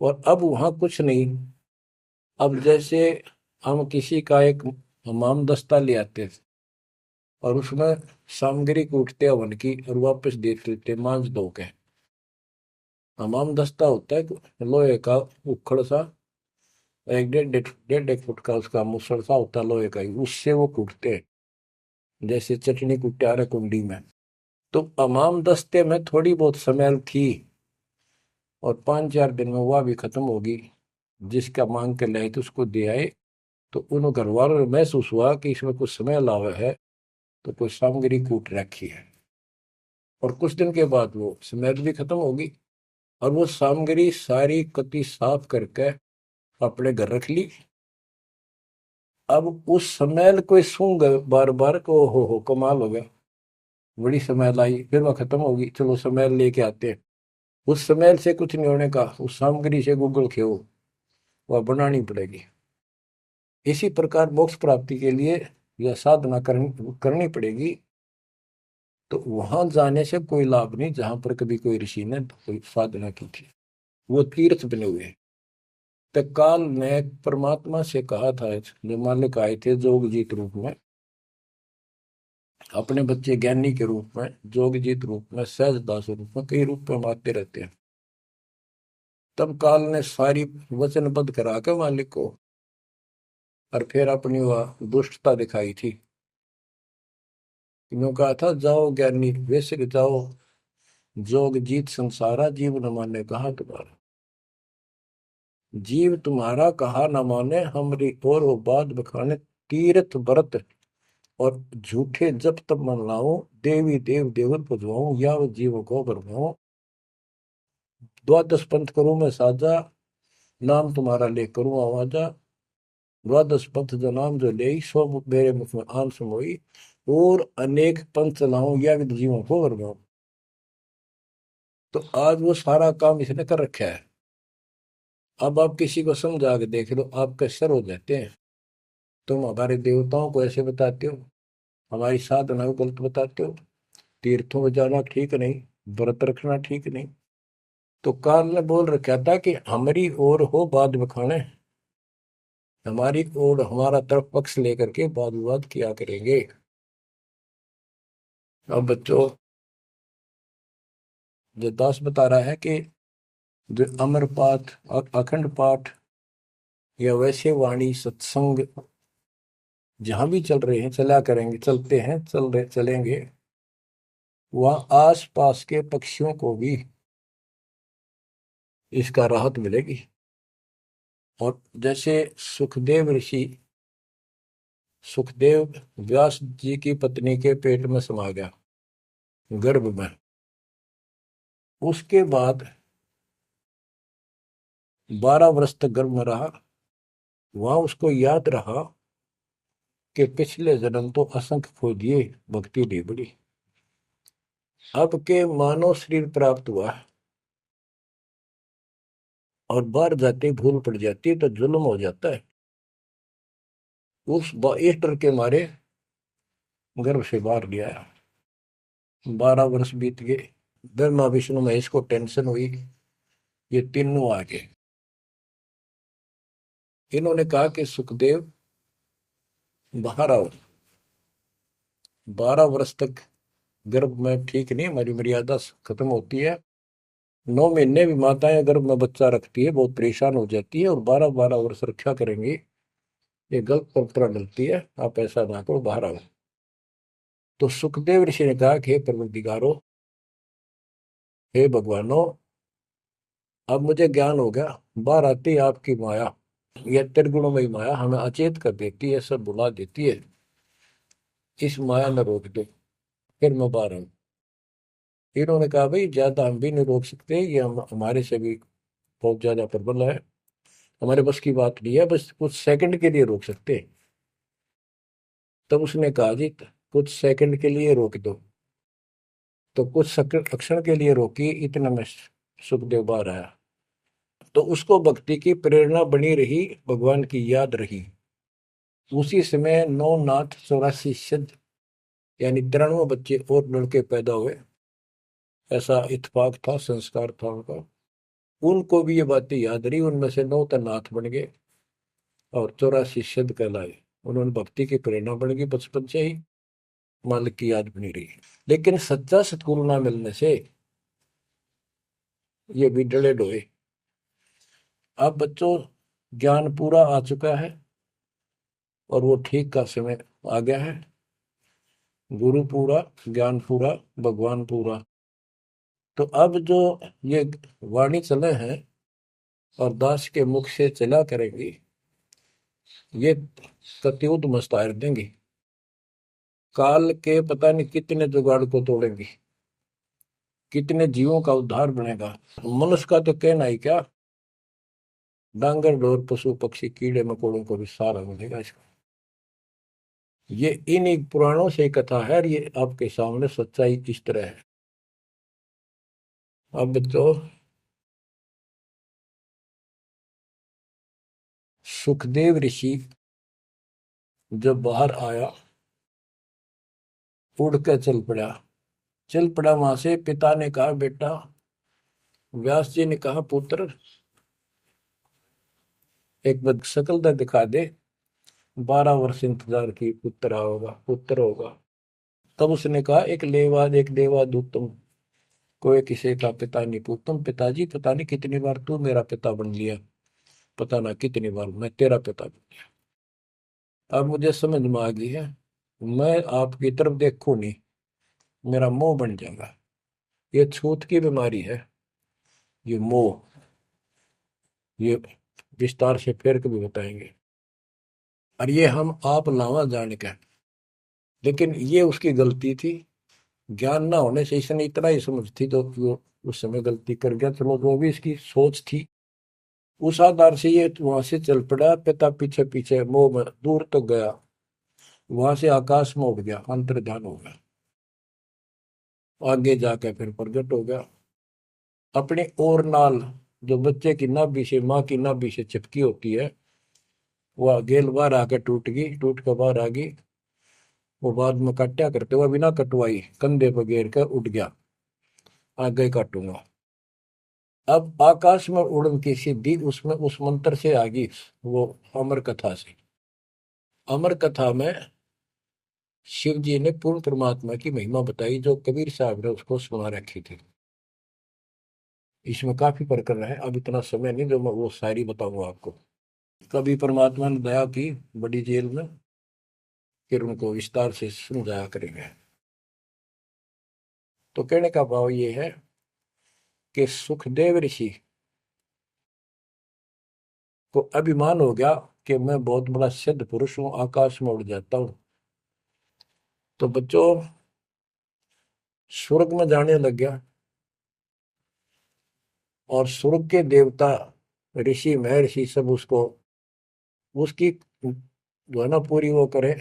और अब वहां कुछ नहीं। अब जैसे हम किसी का एक हमाम दस्ता ले आते थे और उसमें सामग्री कूटते हवन की और वापस देते थे मांझ धो के। हमाम दस्ता होता है लोहे का उखड़ सा, एक डेढ़ एक फुट का उसका मुसड़ सा होता है लोहे का ही, उससे वो कूटते हैं जैसे चटनी कुट्टे आ रहे कुंडी में। तो हमाम दस्ते में थोड़ी बहुत स्मेल थी और 5-4 दिन में वह भी खत्म होगी। जिसका मांग के लाए तो उसको दे आए, तो उन घर वालों ने महसूस हुआ कि इसमें कुछ स्मेल आवा है, तो कोई सामग्री कूट रखी है। और कुछ दिन के बाद वो स्मेल भी खत्म होगी और वो सामग्री सारी कति साफ करके अपने घर रख ली। अब उस स्मेल को सूंघ बार बार को हो कमाल हो गया, बड़ी स्मेल आई, फिर वह खत्म होगी, चलो स्मेल लेके आते हैं। उस स्मेल से कुछ नहीं होने का, उस सामग्री से गूगल खेओ, वह बनानी पड़ेगी। इसी प्रकार मोक्ष प्राप्ति के लिए यह साधना करनी पड़ेगी। तो वहां जाने से कोई लाभ नहीं जहां पर कभी कोई ऋषि ने कोई साधना की थी, वो तीर्थ बने हुए हैं। तत्काल ने परमात्मा से कहा था, जो मालिक आए थे जोगजीत रूप में, अपने बच्चे ज्ञानी के रूप में, जोगजीत रूप में, सहजदास रूप में, कई रूप में हम आते रहते हैं। तब काल ने सारी वचनबद्ध करा के मालिक को, और फिर अपनी वह दुष्टता दिखाई थी। यूं कहा था, जाओ ज्ञानी वैसे जाओ, जोग जीत संसारा, जीव न माने कहा तुम्हारा। जीव तुम्हारा कहा न माने, हमरी और वो बात बखाने, तीर्थ व्रत और झूठे जब तब मन लाऊं, देवी देव देवर पुजवाऊं, या वो जीव को बरमाऊं। द्वादश पंथ करूं मैं साजा, नाम तुम्हारा ले करूं आवाजा। द्वादश पंथ जो नाम जो ले, सो मेरे मुख में आन समोई, और अनेक पंथ चलाऊं, या विद जीवों को बरमाऊं। तो आज वो सारा काम इसने कर रखा है। अब आप किसी को समझा के देख लो, आपके सर हो जाते हैं। तुम हमारे देवताओं को ऐसे बताते हो, हमारी साधना को गलत बताते हो, तीर्थों में जाना ठीक नहीं, व्रत रखना ठीक नहीं। तो काल ने बोल रखा था कि हमारी ओर हो बाद बखाने, हमारी ओर हमारा तरफ पक्ष लेकर के वाद विवाद किया करेंगे। अब बच्चों, जो दास बता रहा है कि जो अमर पाठ और अखंड पाठ या वैसे वाणी सत्संग जहां भी चल रहे हैं, चला करेंगे, चलते हैं, चल रहे चलेंगे, वहां आस पास के पक्षियों को भी इसका राहत मिलेगी। और जैसे सुखदेव ऋषि, सुखदेव व्यास जी की पत्नी के पेट में समा गया, गर्भ में, उसके बाद 12 वर्ष तक गर्भ में रहा। वहां उसको याद रहा कि पिछले जन्म तो असंख्य खो दिए, भक्ति नहीं बड़ी, अब के मानव शरीर प्राप्त हुआ और बाहर जाते भूल पड़ जाती है तो जुल्म हो जाता है। इस डर के मारे गर्भ से बाहर लिया। 12 वर्ष बीत गए, ब्रह्मा विष्णु महेश को टेंशन हुई, ये तीनों आ गए। इन्होंने कहा कि सुखदेव बाहर आओ, 12 वर्ष तक गर्भ में ठीक नहीं, हमारी मर्यादा खत्म होती है। 9 महीने भी माताएं गर्भ में बच्चा रखती है, बहुत परेशान हो जाती है, और 12-12 वर्ष रक्षा करेंगी, ये गलत परंपरा डलती है, आप ऐसा ना करो, बाहर आओ। तो सुखदेव ऋषि ने कहा कि हे परवरदिगारो, हे भगवानो, अब मुझे ज्ञान हो गया, बाहर आती है आपकी माया, यह त्रिगुणमयी माया हमें अचेत कर देती है, सब बुला देती है, इस माया में रोक दो, फिर मैं बाहर आऊं। इन्होंने कहा भाई ज्यादा हम भी नहीं रोक सकते, ये हमारे से भी बहुत ज्यादा प्रबल है, हमारे बस की बात नहीं है, बस कुछ सेकंड के लिए रोक सकते हैं। तब उसने कहा जी कुछ सेकंड के लिए रोक दो। तो कुछ क्षण के लिए रोकी, इतने में सुखदेव बाहर आया। तो उसको भक्ति की प्रेरणा बनी रही, भगवान की याद रही। उसी समय 9 नाथ 84 सिद्ध, यानी 93 बच्चे और लड़के पैदा हुए, ऐसा इत्तेफाक था, संस्कार था उनका। उनको भी ये बातें याद रही, उनमें से 9 तो नाथ बन गए। और 84 सिद्ध कहलाए। उन्होंने भक्ति की प्रेरणा बढ़ गई, बचपन से ही मालिक की याद बनी रही। लेकिन सच्चा सतगुरु ना मिलने से ये भी डले डोए। अब बच्चों ज्ञान पूरा आ चुका है और वो ठीक का समय आ गया है। गुरु पूरा, ज्ञान पूरा, भगवान पूरा। तो अब जो ये वाणी चले हैं और दास के मुख से चला करेंगी, ये सत्युत मस्तार देंगी। काल के पता नहीं कितने जुगाड़ को तोड़ेंगी, कितने जीवों का उद्धार बनेगा। मनुष्य का तो कहना ही क्या, डांगर डोर पशु पक्षी कीड़े मकोड़ों को भी सहारा मिलेगा इसका। ये इन एक पुराणों से कथा है और ये आपके सामने सच्चाई किस तरह है। अब तो सुखदेव ऋषि जब बाहर आया, उड़ के चल पड़ा वहां से। पिता ने कहा बेटा, व्यास जी ने कहा पुत्र, एक बार शकल तो दिखा दे। 12 वर्ष इंतजार की, पुत्र होगा। तब उसने कहा एक लेवा दूतम, कोई किसी का पिता नहीं पूछतम। पिताजी पता नहीं कितनी बार तू मेरा पिता बन लिया, पता ना कितनी बार मैं तेरा पिता बन लिया। अब मुझे समझ में आ गई है, मैं आपकी तरफ देखूं नहीं, मेरा मोह बन जाएगा। ये छूत की बीमारी है, ये मोह। ये विस्तार से फिर कभी बताएंगे। और ये हम आप लावा जाने का, लेकिन ये उसकी गलती थी। ज्ञान ना होने से इसने इतना ही समझ थी तो वो उस समय गलती कर गया। चलो वो भी इसकी सोच थी। उस आधार से ये वहां से चल पड़ा, पिता पीछे पीछे मोह में दूर तक गया। वहां से आकाश में उड़ गया, अंतर ध्यान हो गया। आगे जाकर फिर प्रकट हो गया। अपने और नाल जो बच्चे की नाभि से, माँ की नाभि से चिपकी होती है, वह गेल बाहर आकर टूट गई, टूट कर बाहर आ गई। वो बाद में काटा करते हुए बिना कटवाई कंधे पर घेर कर उठ गया, आगे काटूंगा। अब आकाश में उड़न की सिद्धि उसमें उस मंत्र से आ गई, वो अमर कथा से। अमर कथा में शिव जी ने पूर्ण परमात्मा की महिमा बताई, जो कबीर साहब ने उसको सुना रखी थी। इसमें काफी प्रकरण है, अब इतना समय नहीं जो मैं वो शायरी बताऊंगा आपको। कभी परमात्मा ने दया की बड़ी जेल में, फिर उनको विस्तार से समझाया करेंगे। तो कहने का भाव ये है कि सुखदेव ऋषि को अभिमान हो गया कि मैं बहुत बड़ा सिद्ध पुरुष हूं, आकाश में उड़ जाता हूं। तो बच्चों स्वर्ग में जाने लग गया, और स्वर्ग के देवता ऋषि महर्षि सब उसको, उसकी जो है ना पूरी वो करें,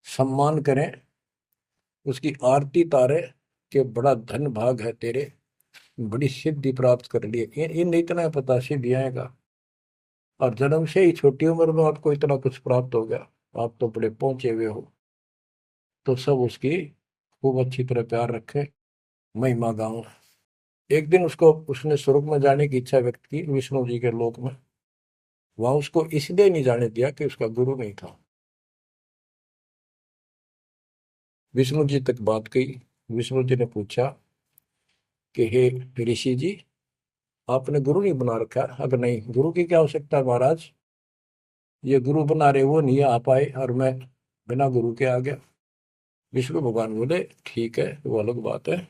सम्मान करें, उसकी आरती तारे कि बड़ा धन भाग है तेरे, बड़ी सिद्धि प्राप्त कर ली। इन इतना पता सिद्धि आएगा, और जन्म से ही छोटी उम्र में आपको इतना कुछ प्राप्त हो गया, आप तो बड़े पहुंचे हुए हो। तो सब उसकी खूब अच्छी तरह प्यार रखे, महिमा गाओ। एक दिन उसको, उसने स्वर्ग में जाने की इच्छा व्यक्त की विष्णु जी के लोक में। वहां उसको इसलिए नहीं जाने दिया कि उसका गुरु नहीं था। विष्णु जी तक बात गई। विष्णु जी ने पूछा कि हे ऋषि जी, आपने गुरु नहीं बना रखा? अगर नहीं, गुरु की क्या आवश्यकता है महाराज, ये गुरु बना रहे वो नहीं आ पाए और मैं बिना गुरु के आ गया। विष्णु भगवान बोले ठीक है, वो अलग बात है,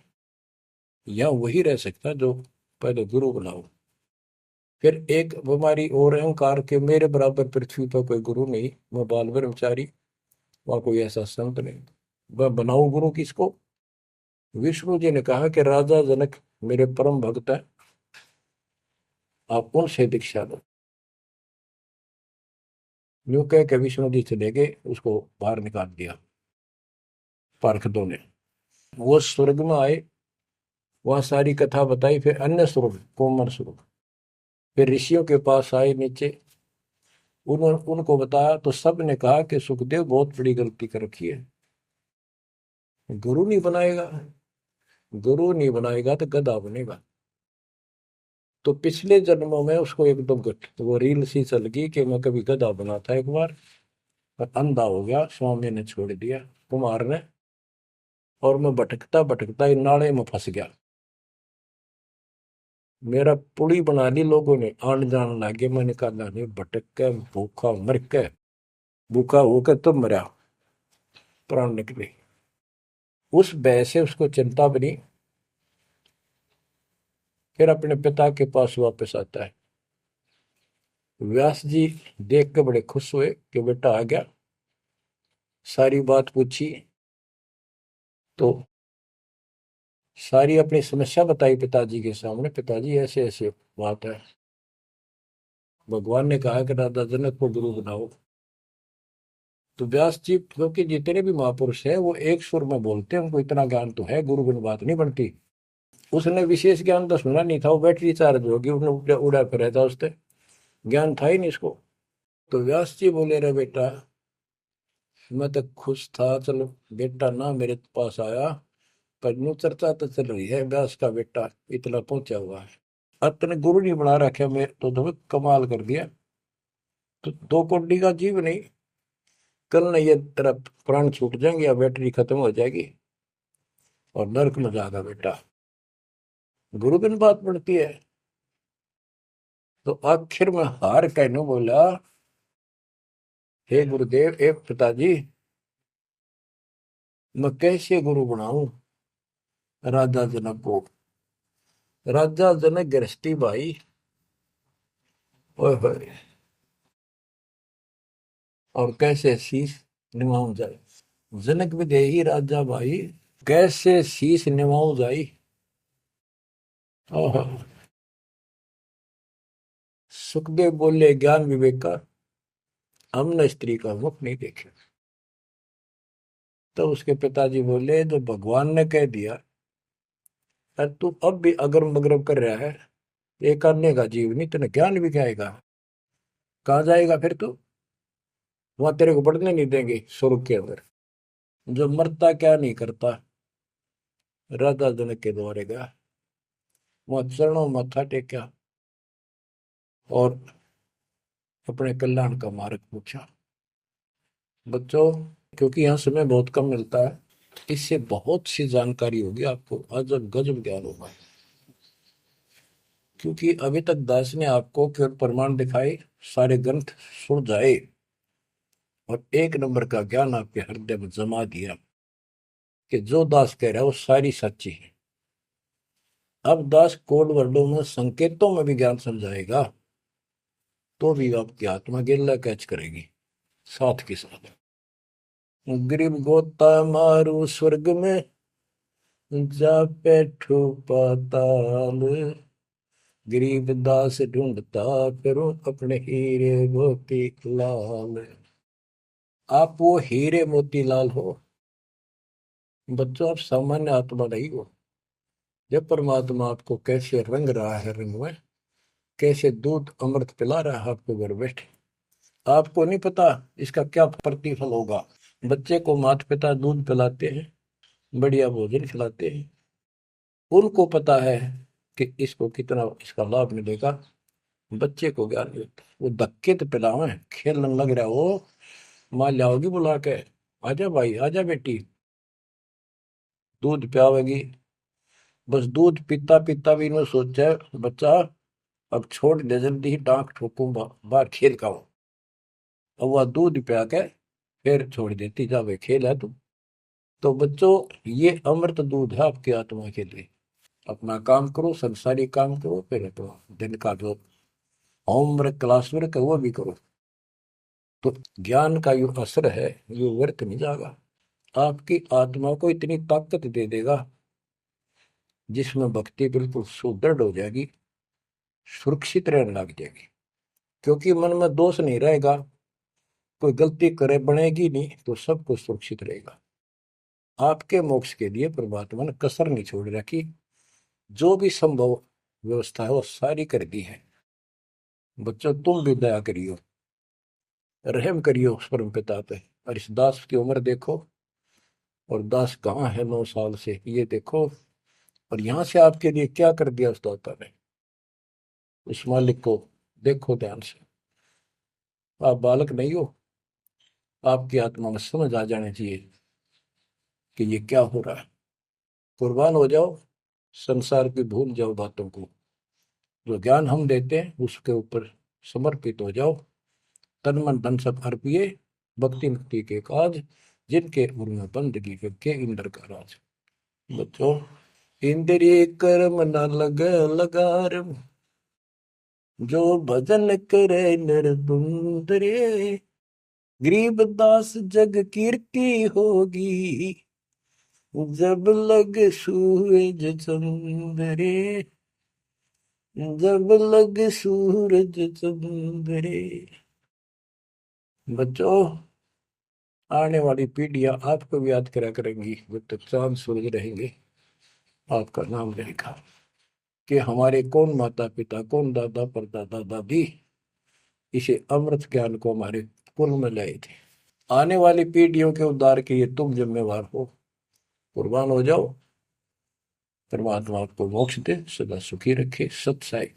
यहाँ वही रह सकता जो पहले गुरु बनाओ। फिर एक बीमारी और अहंकार के, मेरे बराबर पृथ्वी पर कोई गुरु नहीं, मैं बाल ब्रह्मचारी, वहां कोई ऐसा संत नहीं, मैं बनाऊं गुरु किसको? विष्णु जी ने कहा कि राजा जनक मेरे परम भक्त है, आप उनसे दीक्षा लो। यूं कह के विष्णु जी चले गए, उसको बाहर निकाल दिया पार्षदों ने। वो स्वर्ग में आए, वहां सारी कथा बताई। फिर अन्य स्वर्ग, कोमर स्वर्ग, फिर ऋषियों के पास आए नीचे, उन्होंने उनको बताया तो सब ने कहा कि सुखदेव बहुत बड़ी गलती कर रखी है, गुरु नहीं बनाएगा, गुरु नहीं बनाएगा तो गधा बनेगा। तो पिछले जन्मों में उसको एकदम वो रील सी चल गई कि मैं कभी गधा बना था एक बार, पर अंधा हो गया, स्वामी ने छोड़ दिया, कुमार ने, और मैं भटकता भटकता इन नाले में फंस गया। मेरा पुड़ी बना ली लोगों ने, आन जान लागे, मैंने कहा नहीं, भटक के भूखा मर के, भूखा होकर तो मरा, प्राण निकले। उस भय से उसको चिंता बनी, फिर अपने पिता के पास वापस आता है। व्यास जी देख के बड़े खुश हुए कि बेटा आ गया, सारी बात पूछी, तो सारी अपनी समस्या बताई पिताजी के सामने। पिताजी ऐसे ऐसे बात है, भगवान ने कहा कि राजा जनक को गुरु बनाओ। तो व्यास जी, क्योंकि जितने भी महापुरुष है वो एक सुर में बोलते हैं, उनको इतना ज्ञान तो है, गुरु बिन बात नहीं बनती। उसने विशेष ज्ञान तो सुना नहीं था, वो बैटरी चार्ज होगी, उसने उड़ा उड़ा फिर था, उससे ज्ञान था ही नहीं इसको। तो व्यास जी बोले, रे बेटा, मैं तो खुश था, चलो बेटा ना मेरे पास आया, पर यूं चर्चा तो चल रही है व्यास का बेटा इतना पहुंचा हुआ है, अब तने गुरु नहीं बना रखे, मैं तो तुम्हें कमाल कर दिया। तो दो कोडी का जीव नहीं, कल नहीं ये तेरा प्राण छूट जाएंगे या बैटरी खत्म हो जाएगी और नरक में जाएगा बेटा, गुरु बिन बात पड़ती है। तो आखिर में हार कहने बोला, हे गुरुदेव, हे पिताजी, मैं कैसे गुरु बनाऊं राजा जनक को। राजा जनक गृहस्थी भाई, ओए होए, और कैसे शीश निभाऊं जाए, जनक विदेही राजा भाई, कैसे शीश निभाऊं जाई। ओहो। सुखदेव बोले, ज्ञान विवेक का हमने स्त्री का मुख नहीं देखे। तो उसके पिताजी बोले, जो भगवान ने कह दिया, अरे तू अब भी अगरम बगरम कर रहा है, ये करने का जीव नहीं, तेने ज्ञान भी क्या आएगा, कहाँ जाएगा फिर तू, वहां तेरे को बढ़ने नहीं देंगे स्वर्ग के अंदर। जो मरता क्या नहीं करता, राजा जनक के द्वारे गया, वहां चरणों में मत्था टेका और अपने कल्याण का मार्ग पूछा। बच्चों, क्योंकि यहाँ समय बहुत कम मिलता है, इससे बहुत सी जानकारी होगी आपको, अजब गजब ज्ञान होगा। क्योंकि अभी तक दास ने आपको केवल प्रमाण दिखाए, सारे ग्रंथ सुन जाए और एक नंबर का ज्ञान आपके हृदय में जमा दिया कि जो दास कह रहा है वो सारी सच्ची है। अब दास कोड वर्डों में, संकेतों में भी ज्ञान समझाएगा, तो भी आपकी आत्मा गिल्ला कैच करेगी साथ के साथ। गरीब गोता मारू स्वर्ग में, जा बैठो पाताल, गरीब दास ढूंढता फिरो अपने हीरे मोती लाल। आप वो हीरे मोती लाल हो बच्चों, आप सामान्य आत्मा नहीं हो। जब परमात्मा आपको कैसे रंग रहा है, रंग में कैसे दूध अमृत पिला रहा है आपको घर बैठे, आपको नहीं पता इसका क्या प्रतिफल होगा। बच्चे को माता पिता दूध पिलाते हैं, बढ़िया भोजन खिलाते हैं, उनको पता है कि इसको कितना इसका लाभ मिलेगा। बच्चे को ज्ञान नहीं होता, वो धक्के तो पिलावे, खेलने लग रहा हो, माँ लाओगी बुला के, आजा भाई आजा बेटी, दूध पियावेगी। बस दूध पीता पीता भी इन्होंने सोचा है, बच्चा अब छोड़ दे, जल्दी ही टांग ठोकूं, बाहर खेल का हूं। अब वह दूध पिया के फिर छोड़ देती, जा भाई खेल है तू। तो बच्चों, ये अमृत दूध है आपकी आत्मा के लिए। अपना काम करो, संसारी काम करो, फिर तो दिन का जो होमवर्क क्लास वर्क है वो भी करो। तो ज्ञान का जो असर है ये व्यर्थ नहीं जाएगा, आपकी आत्मा को इतनी ताकत दे देगा जिसमें भक्ति बिल्कुल सुदृढ़ हो जाएगी, सुरक्षित रहने लग जाएगी। क्योंकि मन में दोष नहीं रहेगा, कोई गलती करे बनेगी नहीं, तो सब कुछ सुरक्षित रहेगा। आपके मोक्ष के लिए परमात्मा ने कसर नहीं छोड़ रखी, जो भी संभव व्यवस्था है वो सारी कर दी है। बच्चों, तुम भी दया करियो, रहम करियो उस परम पिता पे। और इस दास की उम्र देखो, और दास कहाँ है 9 साल से, ये देखो, और यहाँ से आपके लिए क्या कर दिया उस दाता ने। उस मालिक को देखो ध्यान से। आप बालक नहीं हो, आपकी आत्मा में समझ आ जानी चाहिए कि ये क्या हो रहा है। कुर्बान हो जाओ, संसार की भूल जाओ बातों को। जो ज्ञान हम देते हैं उसके ऊपर समर्पित हो जाओ। तन मन धन सब अर्पिए, भक्ति मुक्ति के काज, जिनके उनमें बंदगी के इंद्र का राज। बच्चों, इंद्रिय कर्म न लग लगार, जो भजन करे निर्दुंदरे, गरीबदास जग कीर्ति होगी, जब लग सूरज चंद्रे, जब लग सूरज चंद्रे। बच्चों, आने वाली पीढ़ियां आपको भी याद करा करेंगी, जब तक चांद सूरज रहेंगे आपका नाम रहेगा कि हमारे कौन माता पिता, कौन दादा परदादा दादी इसे अमृत ज्ञान को हमारे कुल में लाए थे। आने वाली पीढ़ियों के उद्धार के लिए तुम जिम्मेवार हो। कुर्बान हो जाओ। परमात्मा आपको मोक्ष दे, सदा सुखी रखे। सत साई।